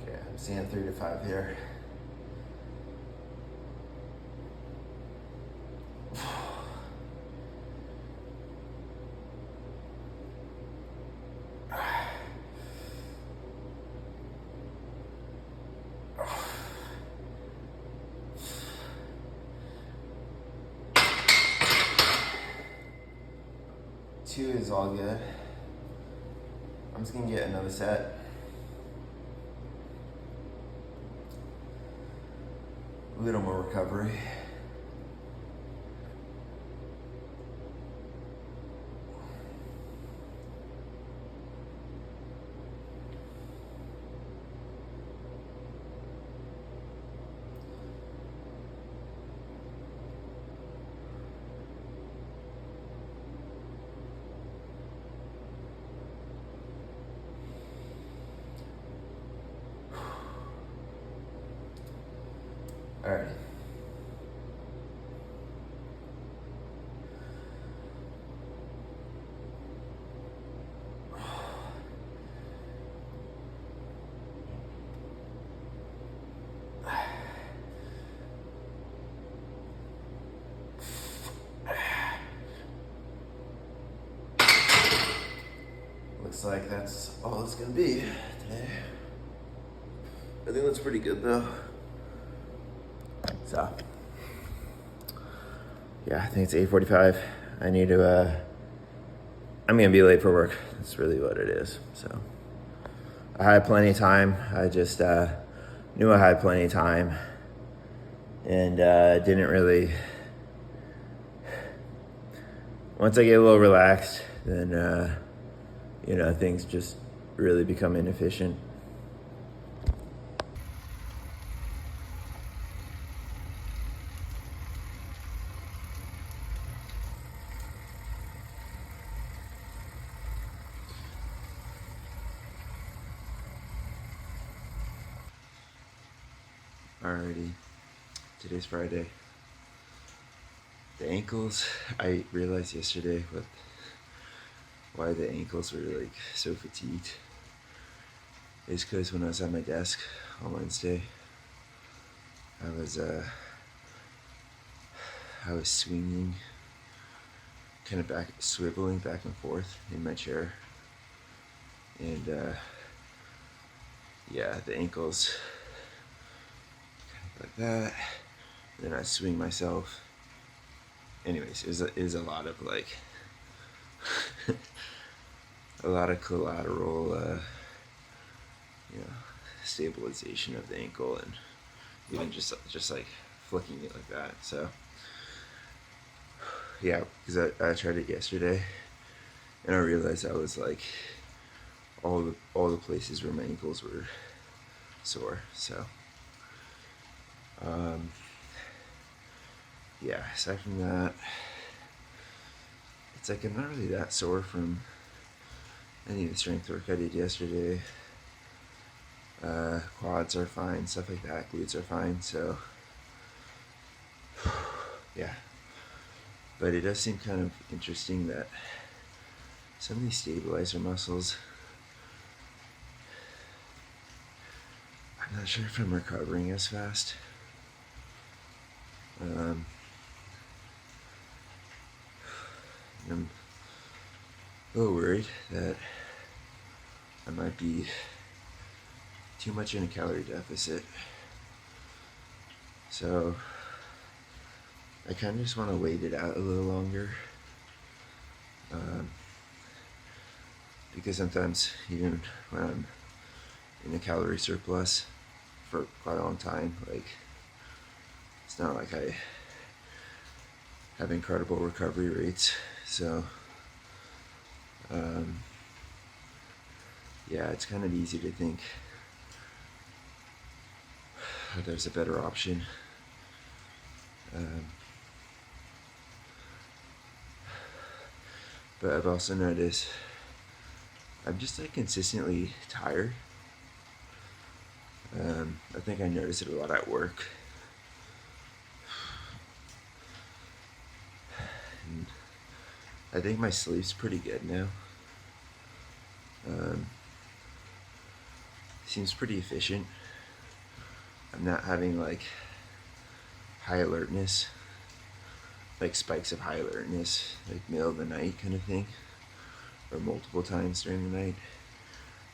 Okay, I'm seeing 3 to 5 here. 2 is all good. I'm just gonna get another set. A little more recovery. All right. Looks like that's all it's gonna be today. I think that's pretty good though. So, yeah, I think it's 8:45. I need to, I'm gonna be late for work. That's really what it is. So, I had plenty of time. I just knew I had plenty of time and didn't really, once I get a little relaxed, then, you know, things just really become inefficient. Alrighty, today's Friday. The ankles, I realized yesterday why the ankles were like so fatigued. It's because when I was at my desk on Wednesday, I was swinging, kind of swiveling back and forth in my chair, and yeah, the ankles like that. Then I swing myself. Anyways, it was a lot of like a lot of collateral, you know, stabilization of the ankle, and even just like flicking it like that. So yeah, because I tried it yesterday, and I realized I was like all the places where my ankles were sore. So yeah, aside from that, it's like I'm not really that sore from any of the strength work I did yesterday. Quads are fine, stuff like that. Glutes are fine. So yeah, but it does seem kind of interesting that some of these stabilizer muscles, I'm not sure if I'm recovering as fast. I'm a little worried that I might be too much in a calorie deficit. So I kind of just want to wait it out a little longer. Because sometimes, even when I'm in a calorie surplus for quite a long time, like, it's not like I have incredible recovery rates. So yeah, it's kind of easy to think there's a better option. But I've also noticed I'm just like consistently tired. I think I notice it a lot at work. And I think my sleep's pretty good now. Seems pretty efficient. I'm not having like high alertness, like spikes of high alertness, like middle of the night kind of thing, or multiple times during the night.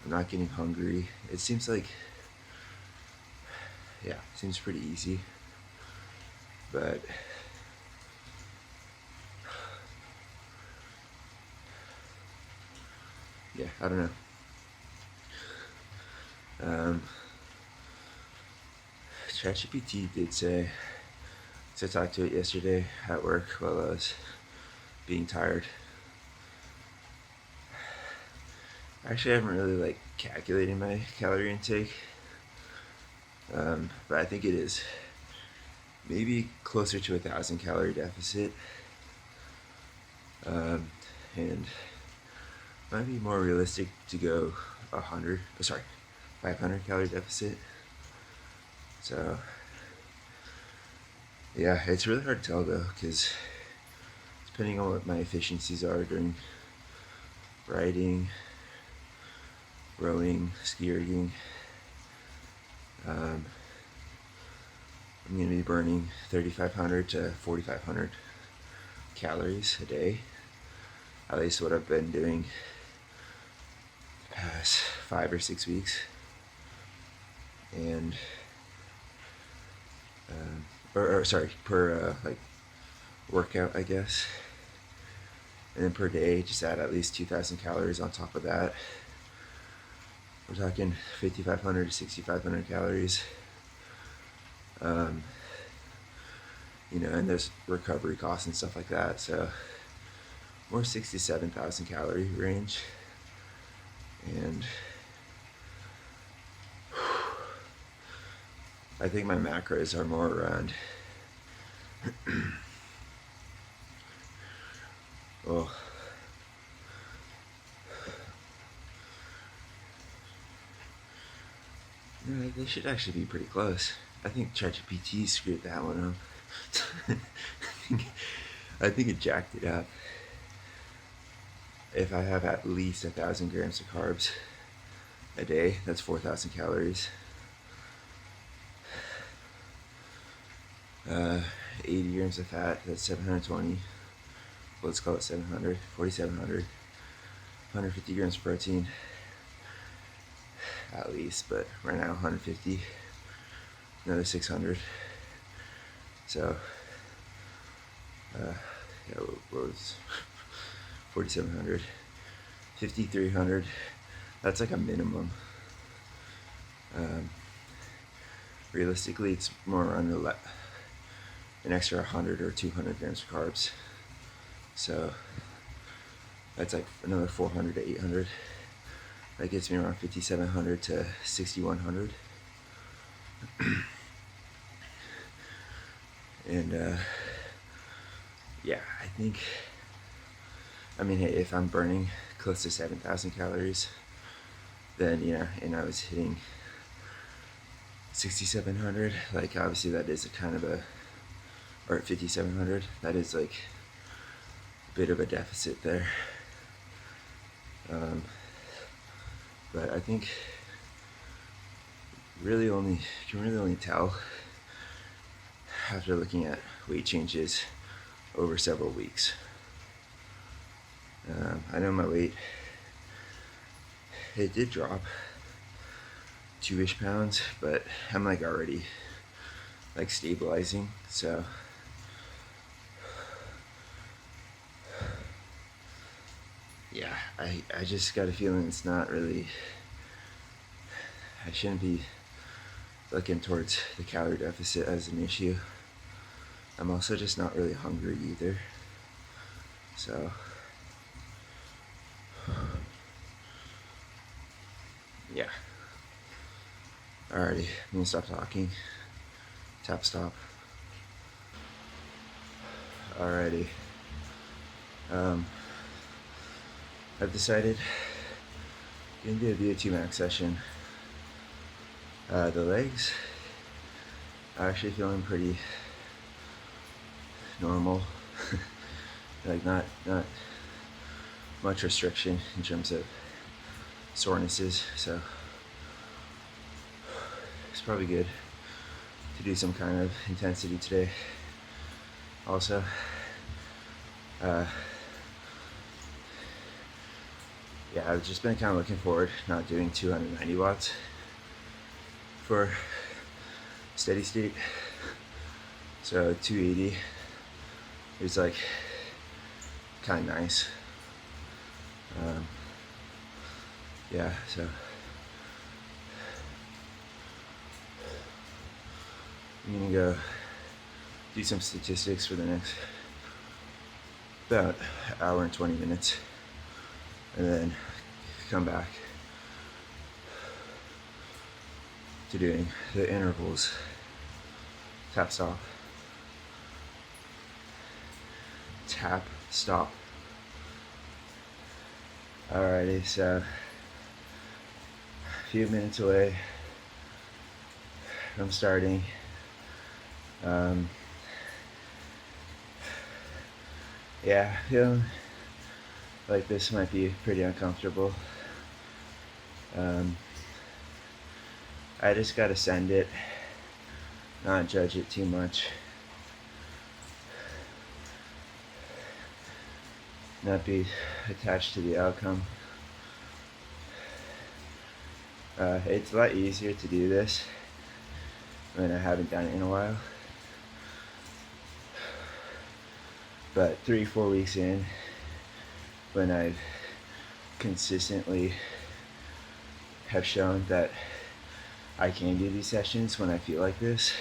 I'm not getting hungry. It seems like, yeah, seems pretty easy. But yeah, I don't know. ChatGPT did say, so I talked to it yesterday at work while I was being tired. Actually, I haven't really like calculated my calorie intake, but I think it is maybe closer to 1,000 calorie deficit, and might be more realistic to go 500 calorie deficit. So yeah, it's really hard to tell though, because depending on what my efficiencies are during riding, rowing, SkiErging, I'm going to be burning 3,500 to 4,500 calories a day. At least what I've been doing the past 5 or 6 weeks. And, per like workout, I guess. And then per day, just add at least 2,000 calories on top of that. We're talking 5,500 to 6,500 calories. You know, and there's recovery costs and stuff like that. So more 67,000 calorie range. And I think my macros are more around well, no, they should actually be pretty close. I think ChatGPT screwed that one up. I think it jacked it up. If I have at least 1,000 grams of carbs a day, that's 4,000 calories. 80 grams of fat, that's 720. Let's call it 700, 4,700. 150 grams of protein, at least, but right now 150. Another 600. So, yeah, what was 4,700, 5,300. That's like a minimum. Realistically, it's more around an extra 100 or 200 grams of carbs. So that's like another 400 to 800. That gets me around 5,700 to 6,100. And yeah, I think, I mean, hey, if I'm burning close to 7,000 calories, then, you know, and I was hitting 6,700, like, obviously that is a kind of or 5,700, that is like a bit of a deficit there. But I think you can really only tell after looking at weight changes over several weeks. I know my weight, it did drop 2-ish pounds, but I'm like already like stabilizing, so yeah, I just got a feeling it's not really, I shouldn't be looking towards the calorie deficit as an issue. I'm also just not really hungry either. So, yeah. Alrighty, I'm gonna stop talking. Tap stop. Alrighty. I've decided I'm gonna do a VO₂ max session. The legs are actually feeling pretty normal. Like not much restriction in terms of sorenesses, so it's probably good to do some kind of intensity today. Also, yeah, I've just been kind of looking forward not doing 290 watts for steady state. So 280 is like kind of nice. yeah, so I'm gonna go do some statistics for the next about hour and 20 minutes, and then come back to doing the intervals. Tap, stop. Tap, stop. Alrighty, so a few minutes away from starting. Yeah, feeling like this might be pretty uncomfortable. I just gotta send it, not judge it too much, not be attached to the outcome. It's a lot easier to do this when I haven't done it in a while. But 3-4 weeks in, when I've consistently have shown that I can do these sessions when I feel like this,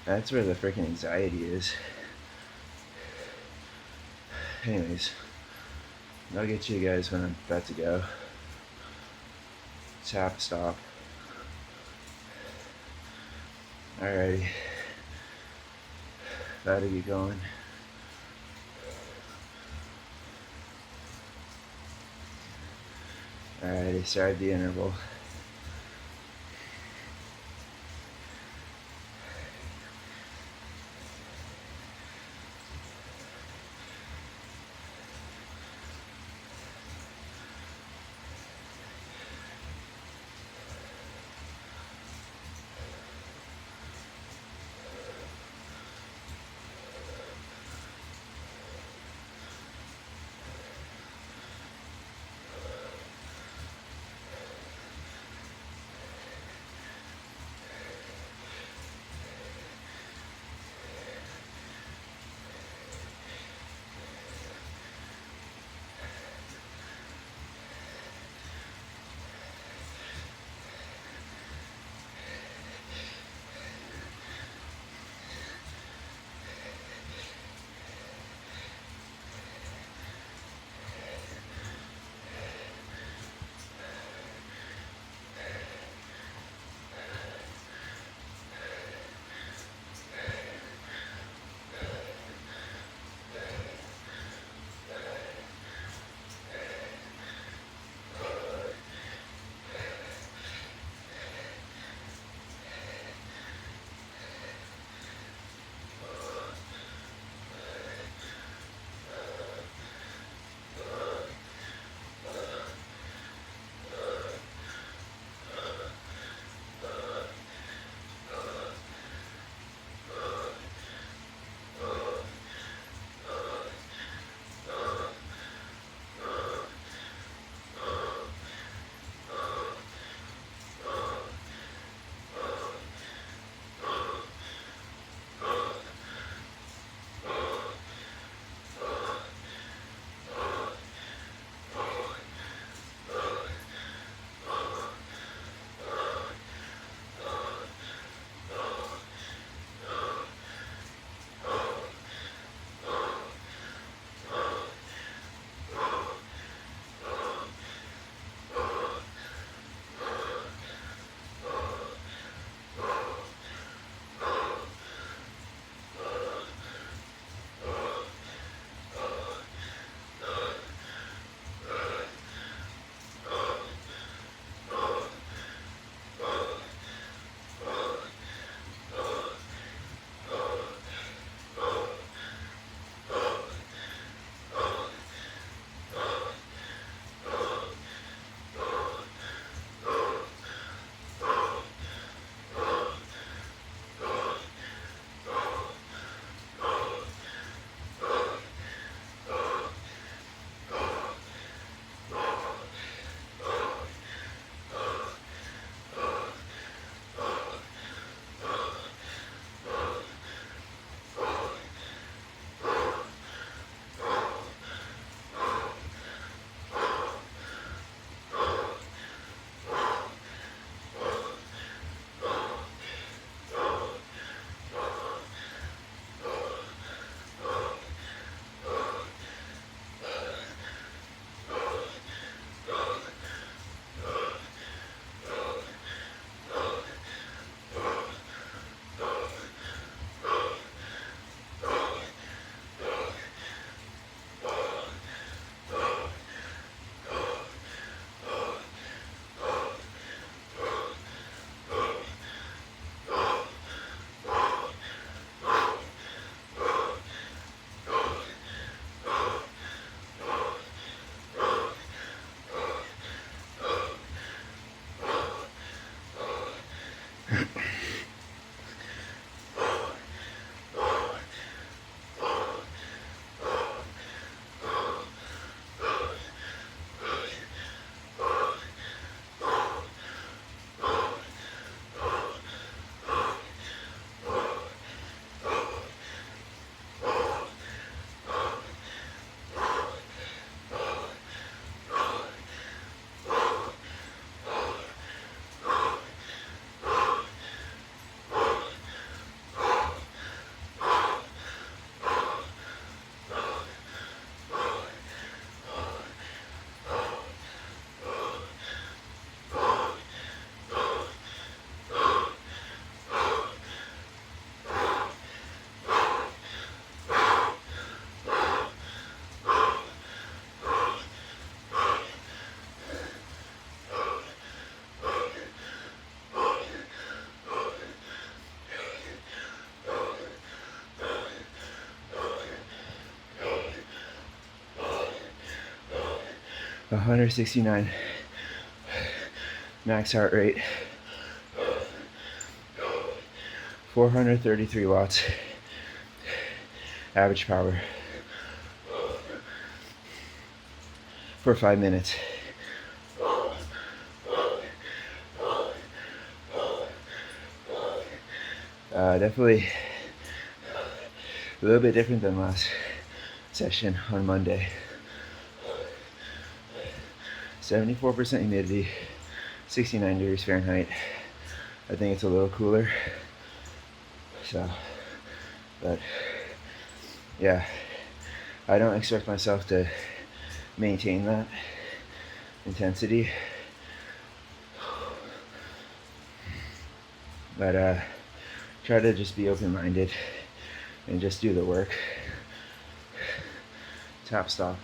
that's where the freaking anxiety is. Anyways, I'll get you guys when I'm about to go. Tap, stop. Alrighty, about to get going. Alright, I started the interval. 169 max heart rate, 433 watts average power for 5 minutes. Definitely a little bit different than last session on Monday. 74% humidity, 69 degrees Fahrenheit. I think it's a little cooler. So, but yeah, I don't expect myself to maintain that intensity. But try to just be open-minded and just do the work. Tap stop.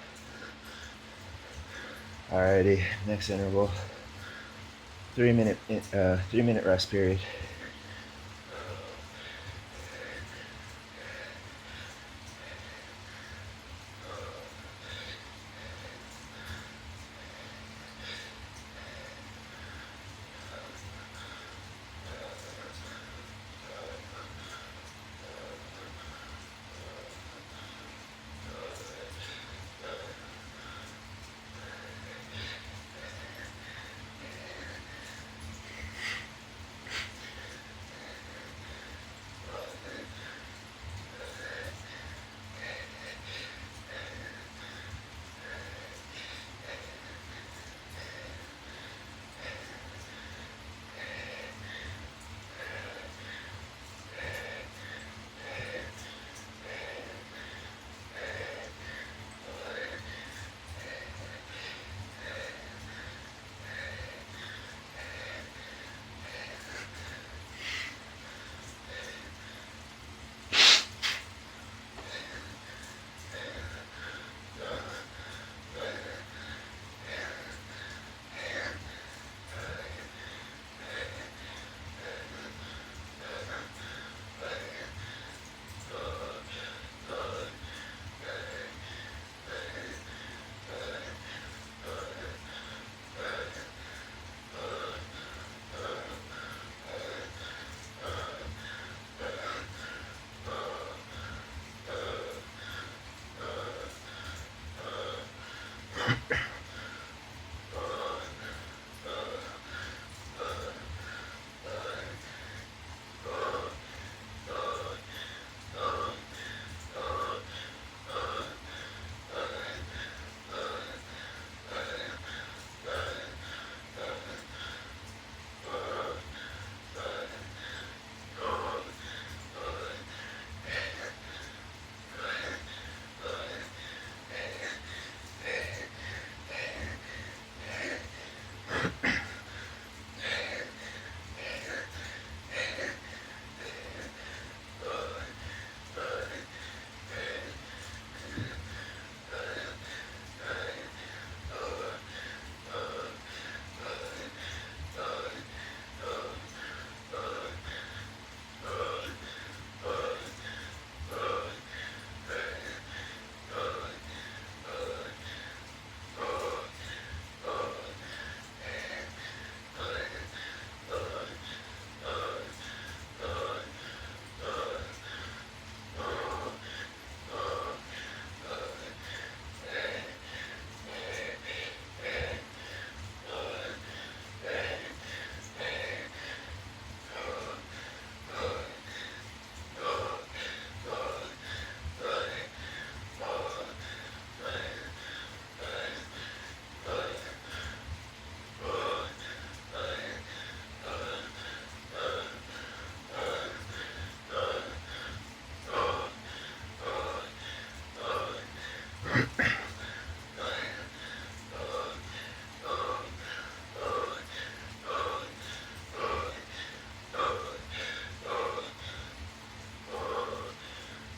Alrighty, next interval. 3 minute rest period.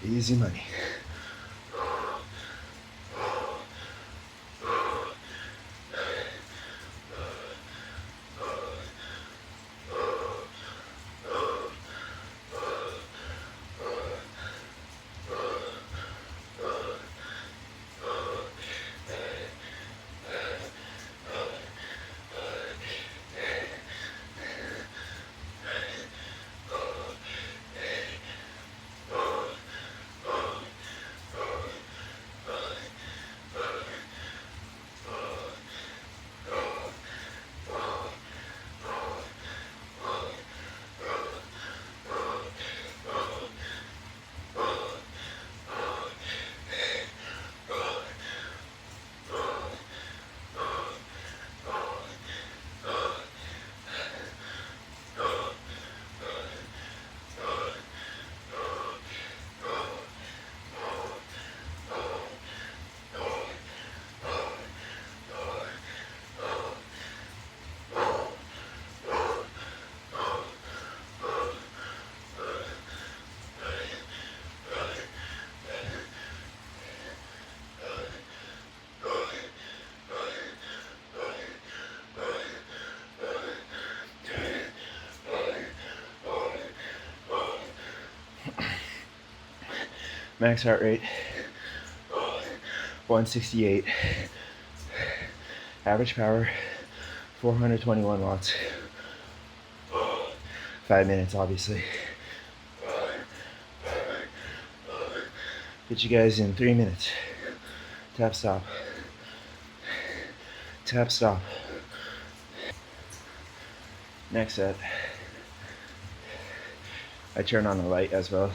Easy money. Max heart rate 168. Average power 421 watts. 5 minutes, obviously. Get you guys in 3 minutes. Tap stop. Tap stop. Next set. I turn on the light as well.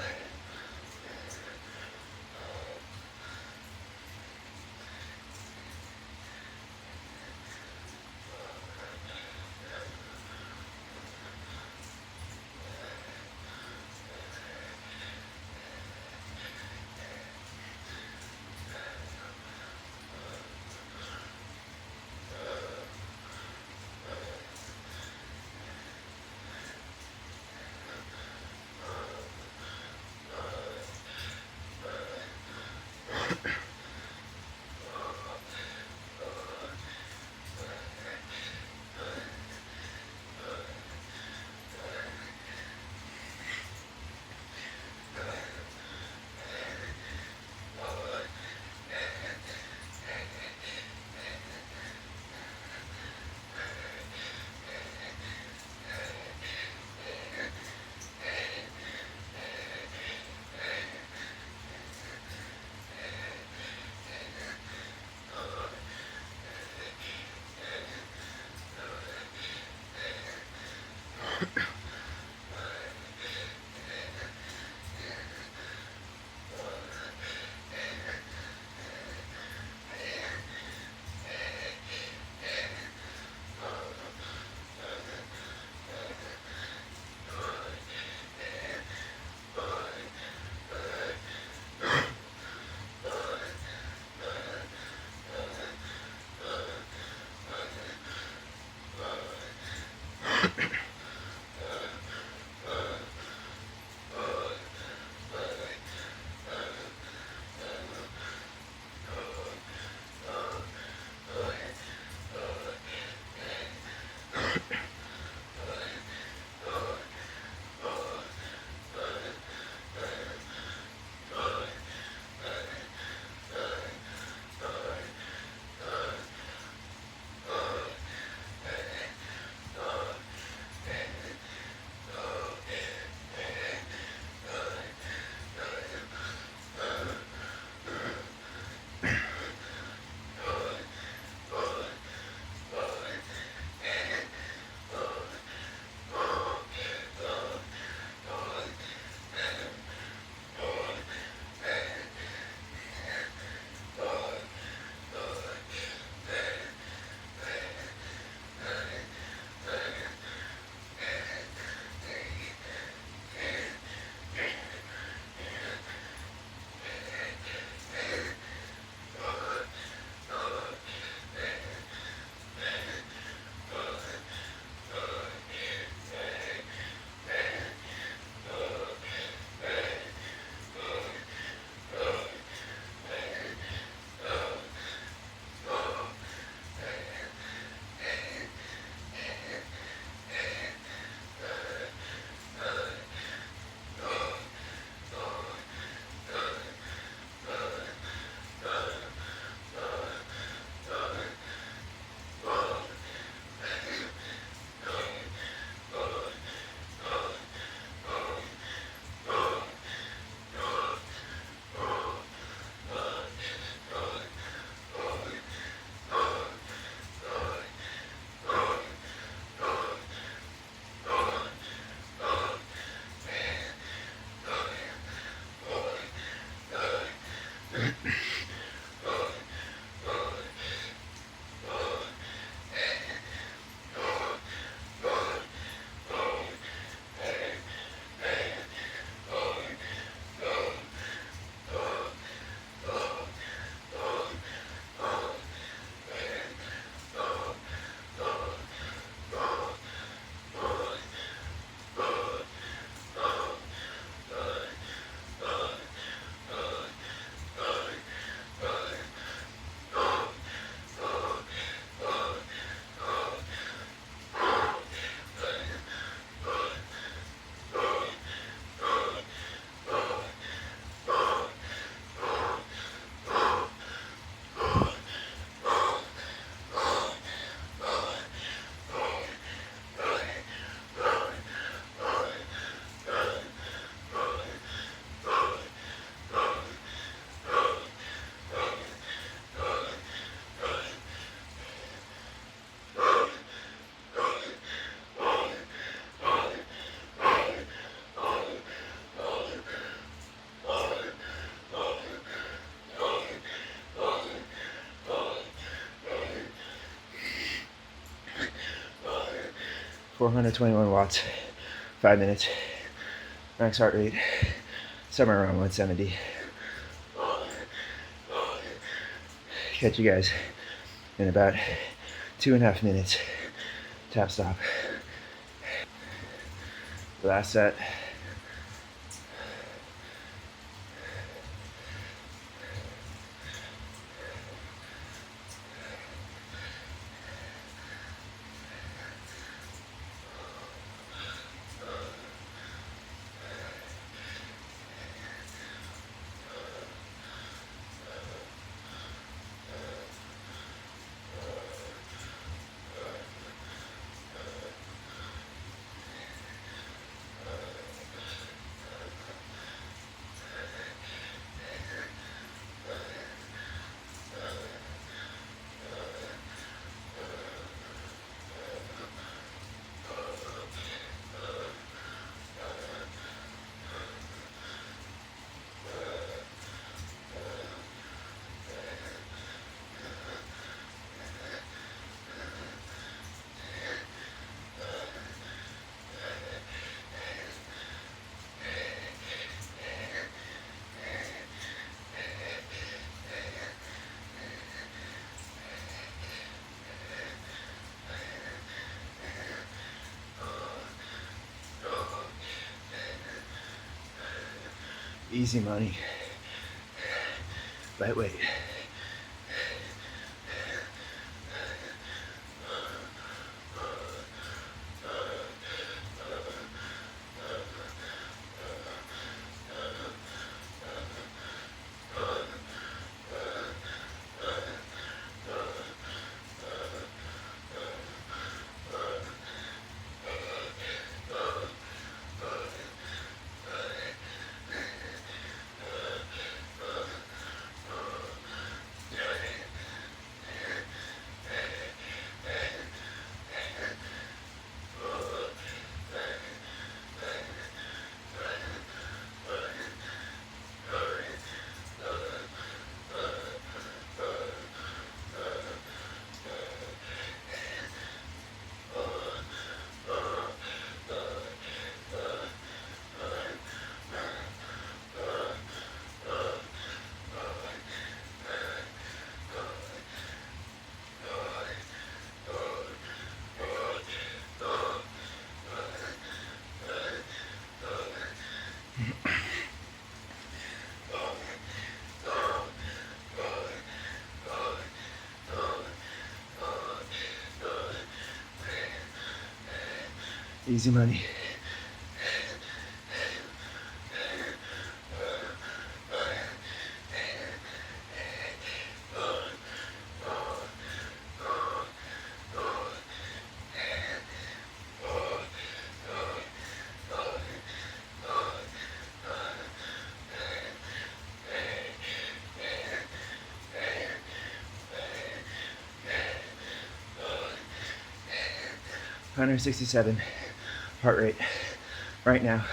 421 watts, 5 minutes. Max heart rate, somewhere around 170. Catch you guys in about 2.5 minutes. Tap stop. Last set. Easy money. Lightweight. Easy money. $167 heart rate right now.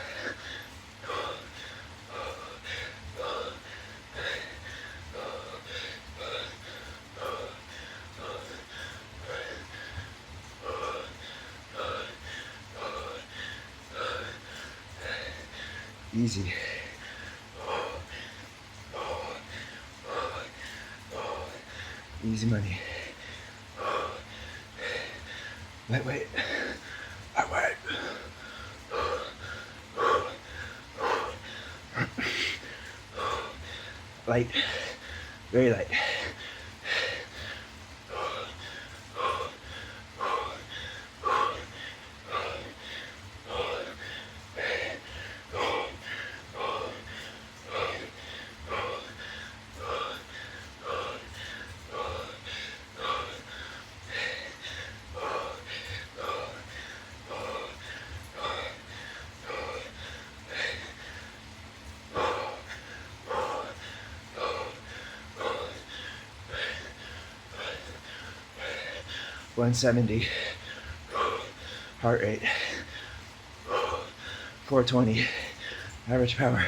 Easy. Easy money. Lightweight. Lightweight. Light. Very light. $170 heart rate, 420 average power.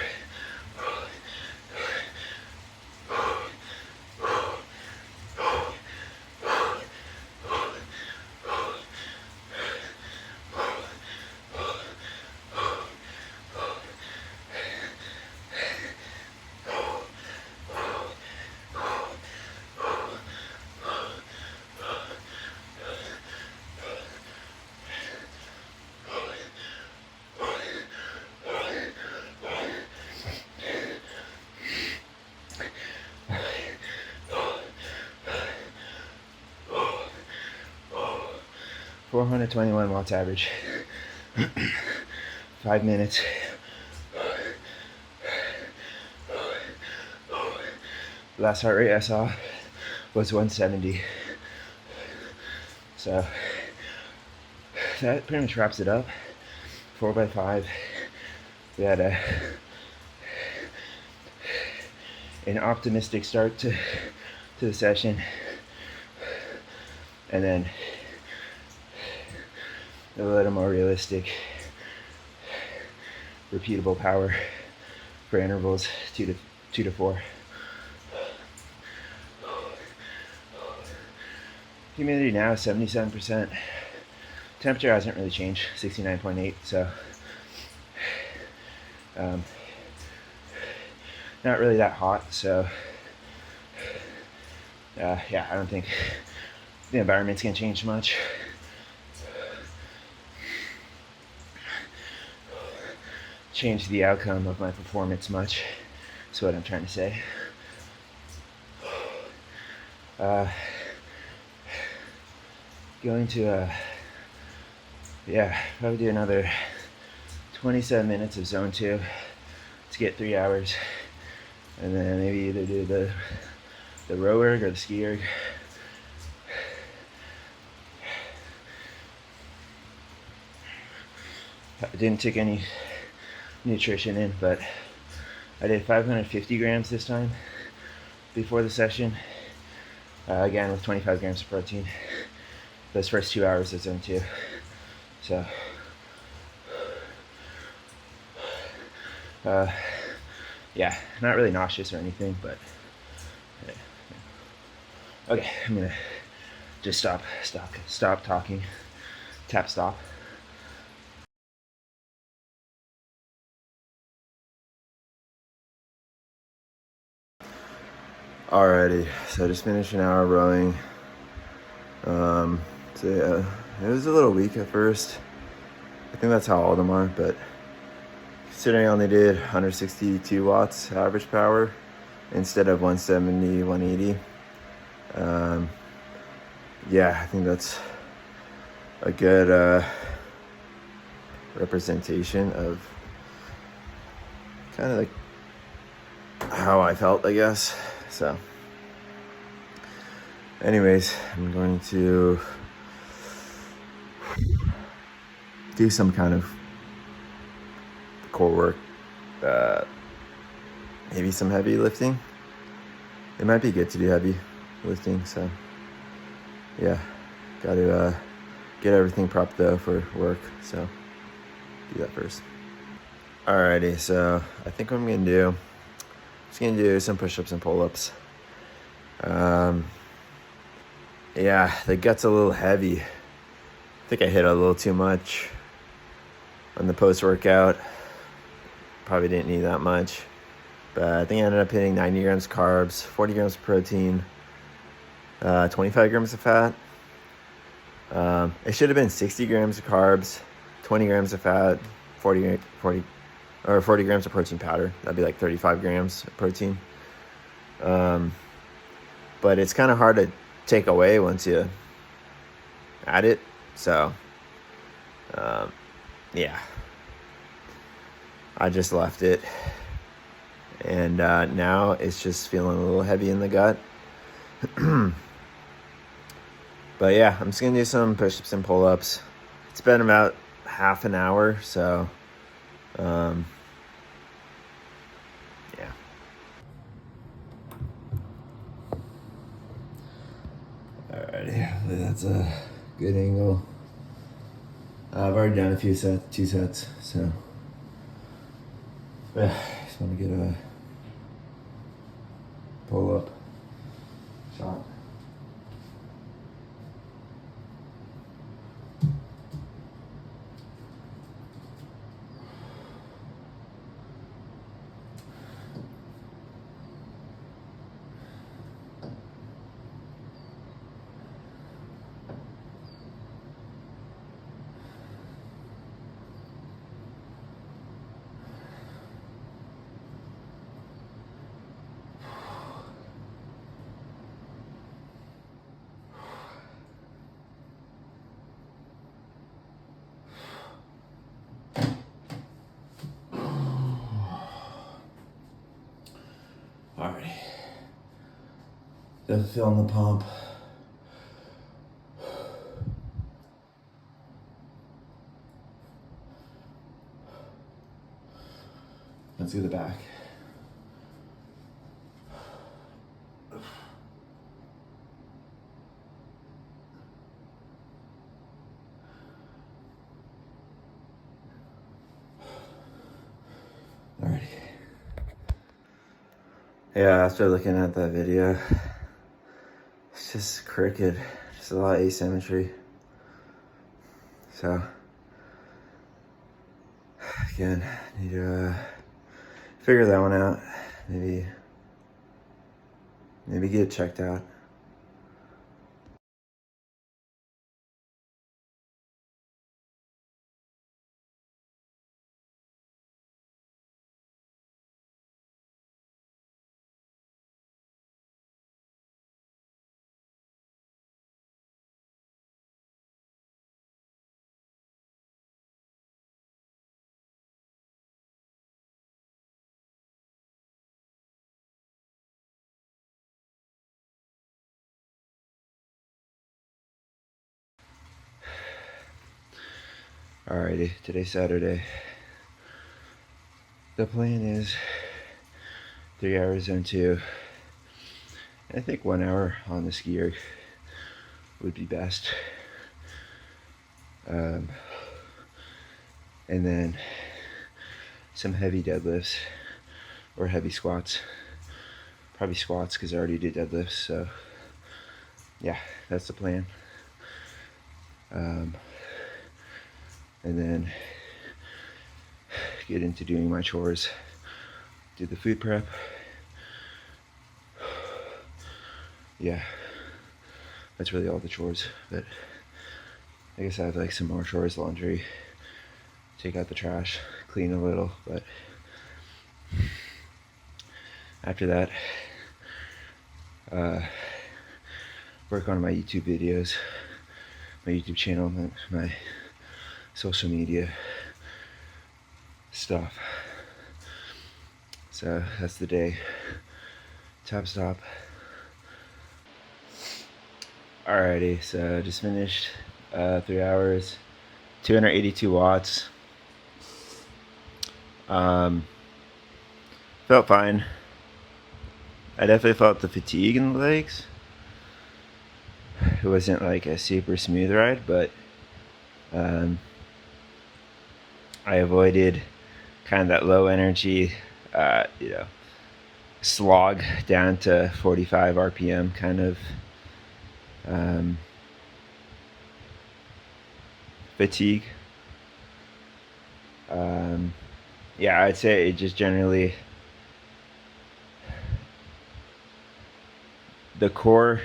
421 watts average. 5 minutes. Last heart rate I saw was 170. So that pretty much wraps it up. 4x5. We had an optimistic start to the session, and then a little more realistic, repeatable power for intervals 2 to 4. Humidity now is 77%. Temperature hasn't really changed, 69.8. So not really that hot. So yeah, I don't think the environment's gonna change much. Change the outcome of my performance much. That's what I'm trying to say. Going to probably do another 27 minutes of zone 2 to get 3 hours, and then maybe either do the VO₂ or the SkiErg. I didn't take any nutrition in, but I did 550 grams this time before the session, again with 25 grams of protein those first 2 hours of zone 2. So yeah, not really nauseous or anything, but okay, I'm gonna just stop talking, tap stop. Alrighty, so I just finished an hour rowing. So yeah, it was a little weak at first. I think that's how all of them are, but considering I only did 162 watts average power instead of 170, 180. Yeah, I think that's a good representation of kind of like how I felt, I guess. So anyways, I'm going to do some kind of core work, maybe some heavy lifting. It might be good to do heavy lifting, so yeah, got to get everything prepped though for work, so do that first. Alrighty, so I think what I'm gonna do, just gonna do some push-ups and pull-ups. Yeah, the gut's a little heavy. I think I hit a little too much on the post-workout. Probably didn't need that much, but I think I ended up hitting 90 grams of carbs, 40 grams of protein, 25 grams of fat. It should have been 60 grams of carbs, 20 grams of fat, 40 grams of protein powder. That'd be like 35 grams of protein. But it's kind of hard to take away once you add it. So, yeah, I just left it. And now it's just feeling a little heavy in the gut. But yeah, I'm just gonna do some push-ups and pull-ups. It's been about half an hour, so yeah. Alrighty, hopefully that's a good angle. I've already done a few sets, 2 sets, so yeah, just want to get a pull-up shot. Just feeling the pump. Let's do the back. Alrighty. Yeah, after looking at that video, it's just crooked. Just a lot of asymmetry. So, again, need to figure that one out. Maybe get it checked out. Alrighty, today's Saturday. The plan is 3 hours zone 2. I think 1 hour on the SkiErg would be best. And then some heavy deadlifts or heavy squats. Probably squats because I already did deadlifts. So yeah, that's the plan. And then get into doing my chores. Do the food prep. Yeah, that's really all the chores. But I guess I have like some more chores, laundry, take out the trash, clean a little. But after that, work on my YouTube videos, my YouTube channel, my social media stuff. So that's the day. Top stop. Alrighty, so just finished 3 hours, 282 watts. Felt fine. I definitely felt the fatigue in the legs. It wasn't like a super smooth ride, but I avoided kind of that low energy, slog down to 45 RPM kind of fatigue. Yeah, I'd say it just generally, the core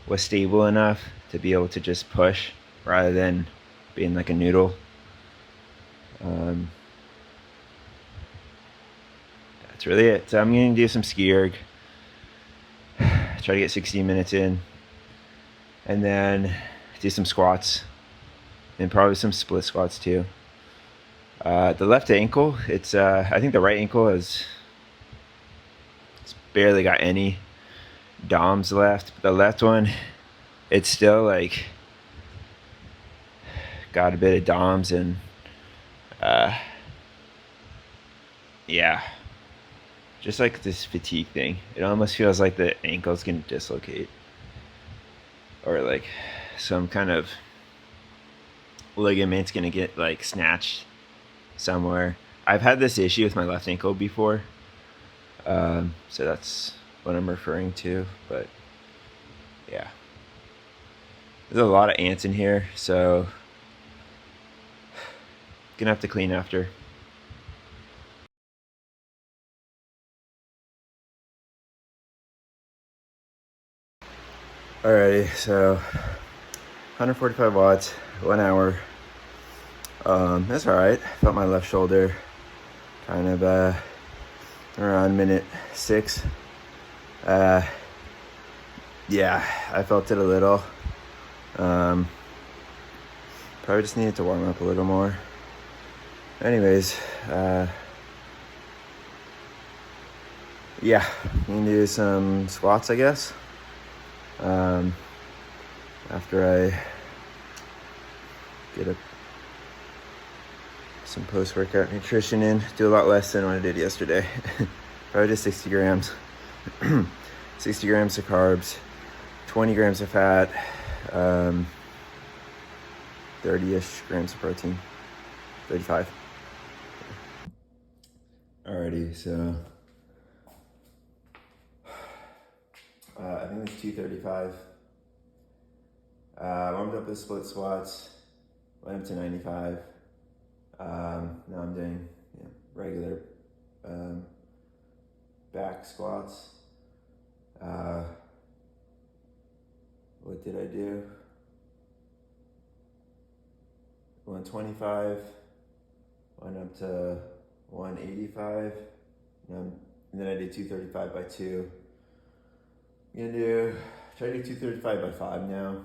was stable enough to be able to just push rather than being like a noodle. That's really it. So I'm going to do some SkiErg, try to get 16 minutes in, and then do some squats, and probably some split squats too. The left ankle, it's I think the right ankle it's barely got any DOMs left, but the left one, it's still like got a bit of DOMs, and yeah, just like this fatigue thing. It almost feels like the ankle's gonna dislocate, or like some kind of ligament's gonna get like snatched somewhere. I've had this issue with my left ankle before, so that's what I'm referring to. But yeah, there's a lot of ants in here, so gonna have to clean after. Alrighty, so 145 watts, 1 hour. That's alright. Felt my left shoulder kind of around minute 6. Yeah, I felt it a little. Probably just needed to warm up a little more. Anyways, yeah, we can do some squats, I guess. after I get some post-workout nutrition in. Do a lot less than what I did yesterday. Probably just 60 grams. 60 grams of carbs, 20 grams of fat, 30-ish grams of protein, 35. Alrighty, so I think it's 235. Warmed up with split squats, went up to 95. Now I'm doing regular back squats. What did I do? 125, went up to 185, and then I did 235 by 2. I'm gonna try to do 235 by 5 now.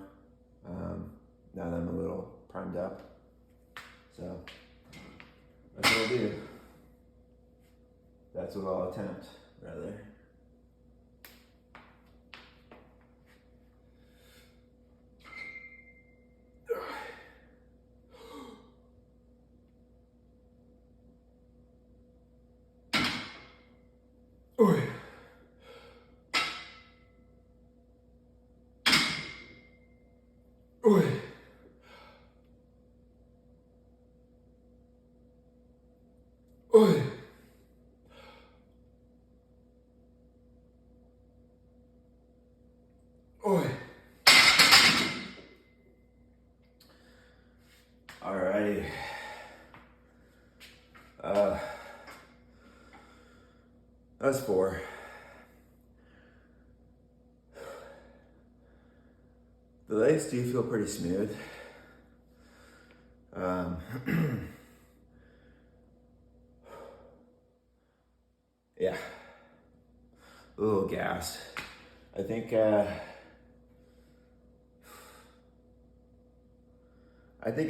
Now that I'm a little primed up. So that's what I'll do. That's what I'll attempt, rather. Oi. Oi. Oi. Oi. Alrighty. That's 4. The legs do feel pretty smooth. Yeah, a little gassed. I think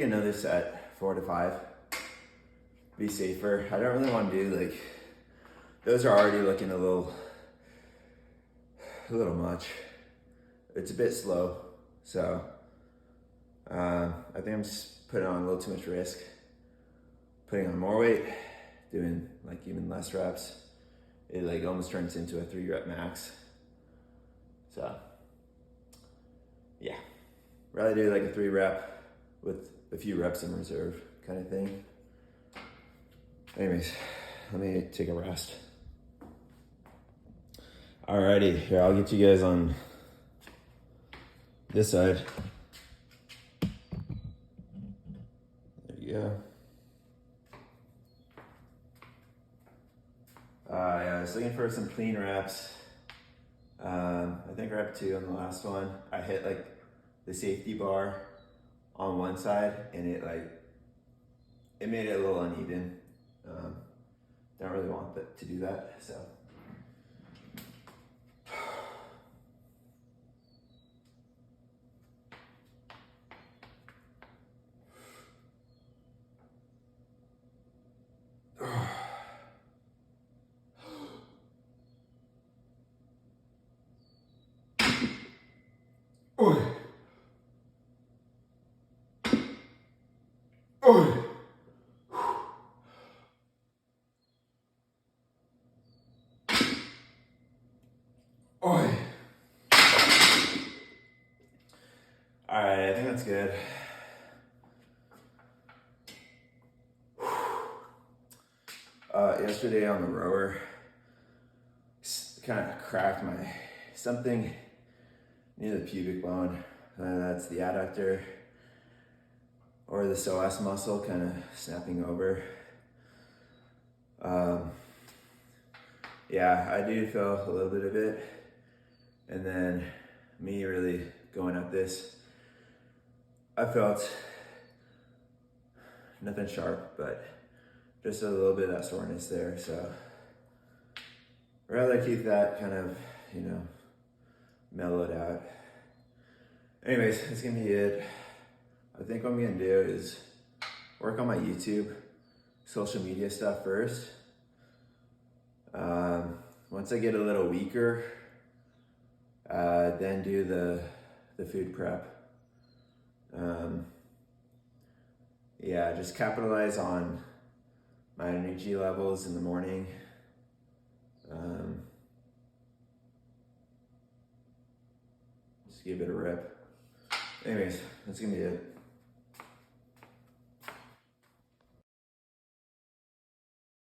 another set, 4 to 5, be safer. I don't really want to do those are already looking a little much. It's a bit slow, so I think I'm just putting on a little too much risk. Putting on more weight, doing even less reps. It almost turns into a 3 rep max. So yeah, rather do a 3 rep with a few reps in reserve kind of thing. Anyways, let me take a rest. Alrighty, here, I'll get you guys on this side. There you go. Yeah, I was looking for some clean reps. I think rep 2 on the last one, I hit the safety bar on one side, and it made it a little uneven. Don't really want to do that, so. Oi. Oi. Oi. Alright, I think that's good. Yesterday on the rower, kind of cracked something near the pubic bone. That's the adductor or the psoas muscle kind of snapping over. Yeah, I do feel a little bit of it. And then me really going at this, I felt nothing sharp, but just a little bit of that soreness there. So I'd rather keep that kind of, mellowed out. Anyways, that's gonna be it. I think what I'm gonna do is work on my YouTube, social media stuff first. Once I get a little weaker, Then do the food prep. Yeah, just capitalize on my energy levels in the morning. Just give it a rip. Anyways, that's gonna be it.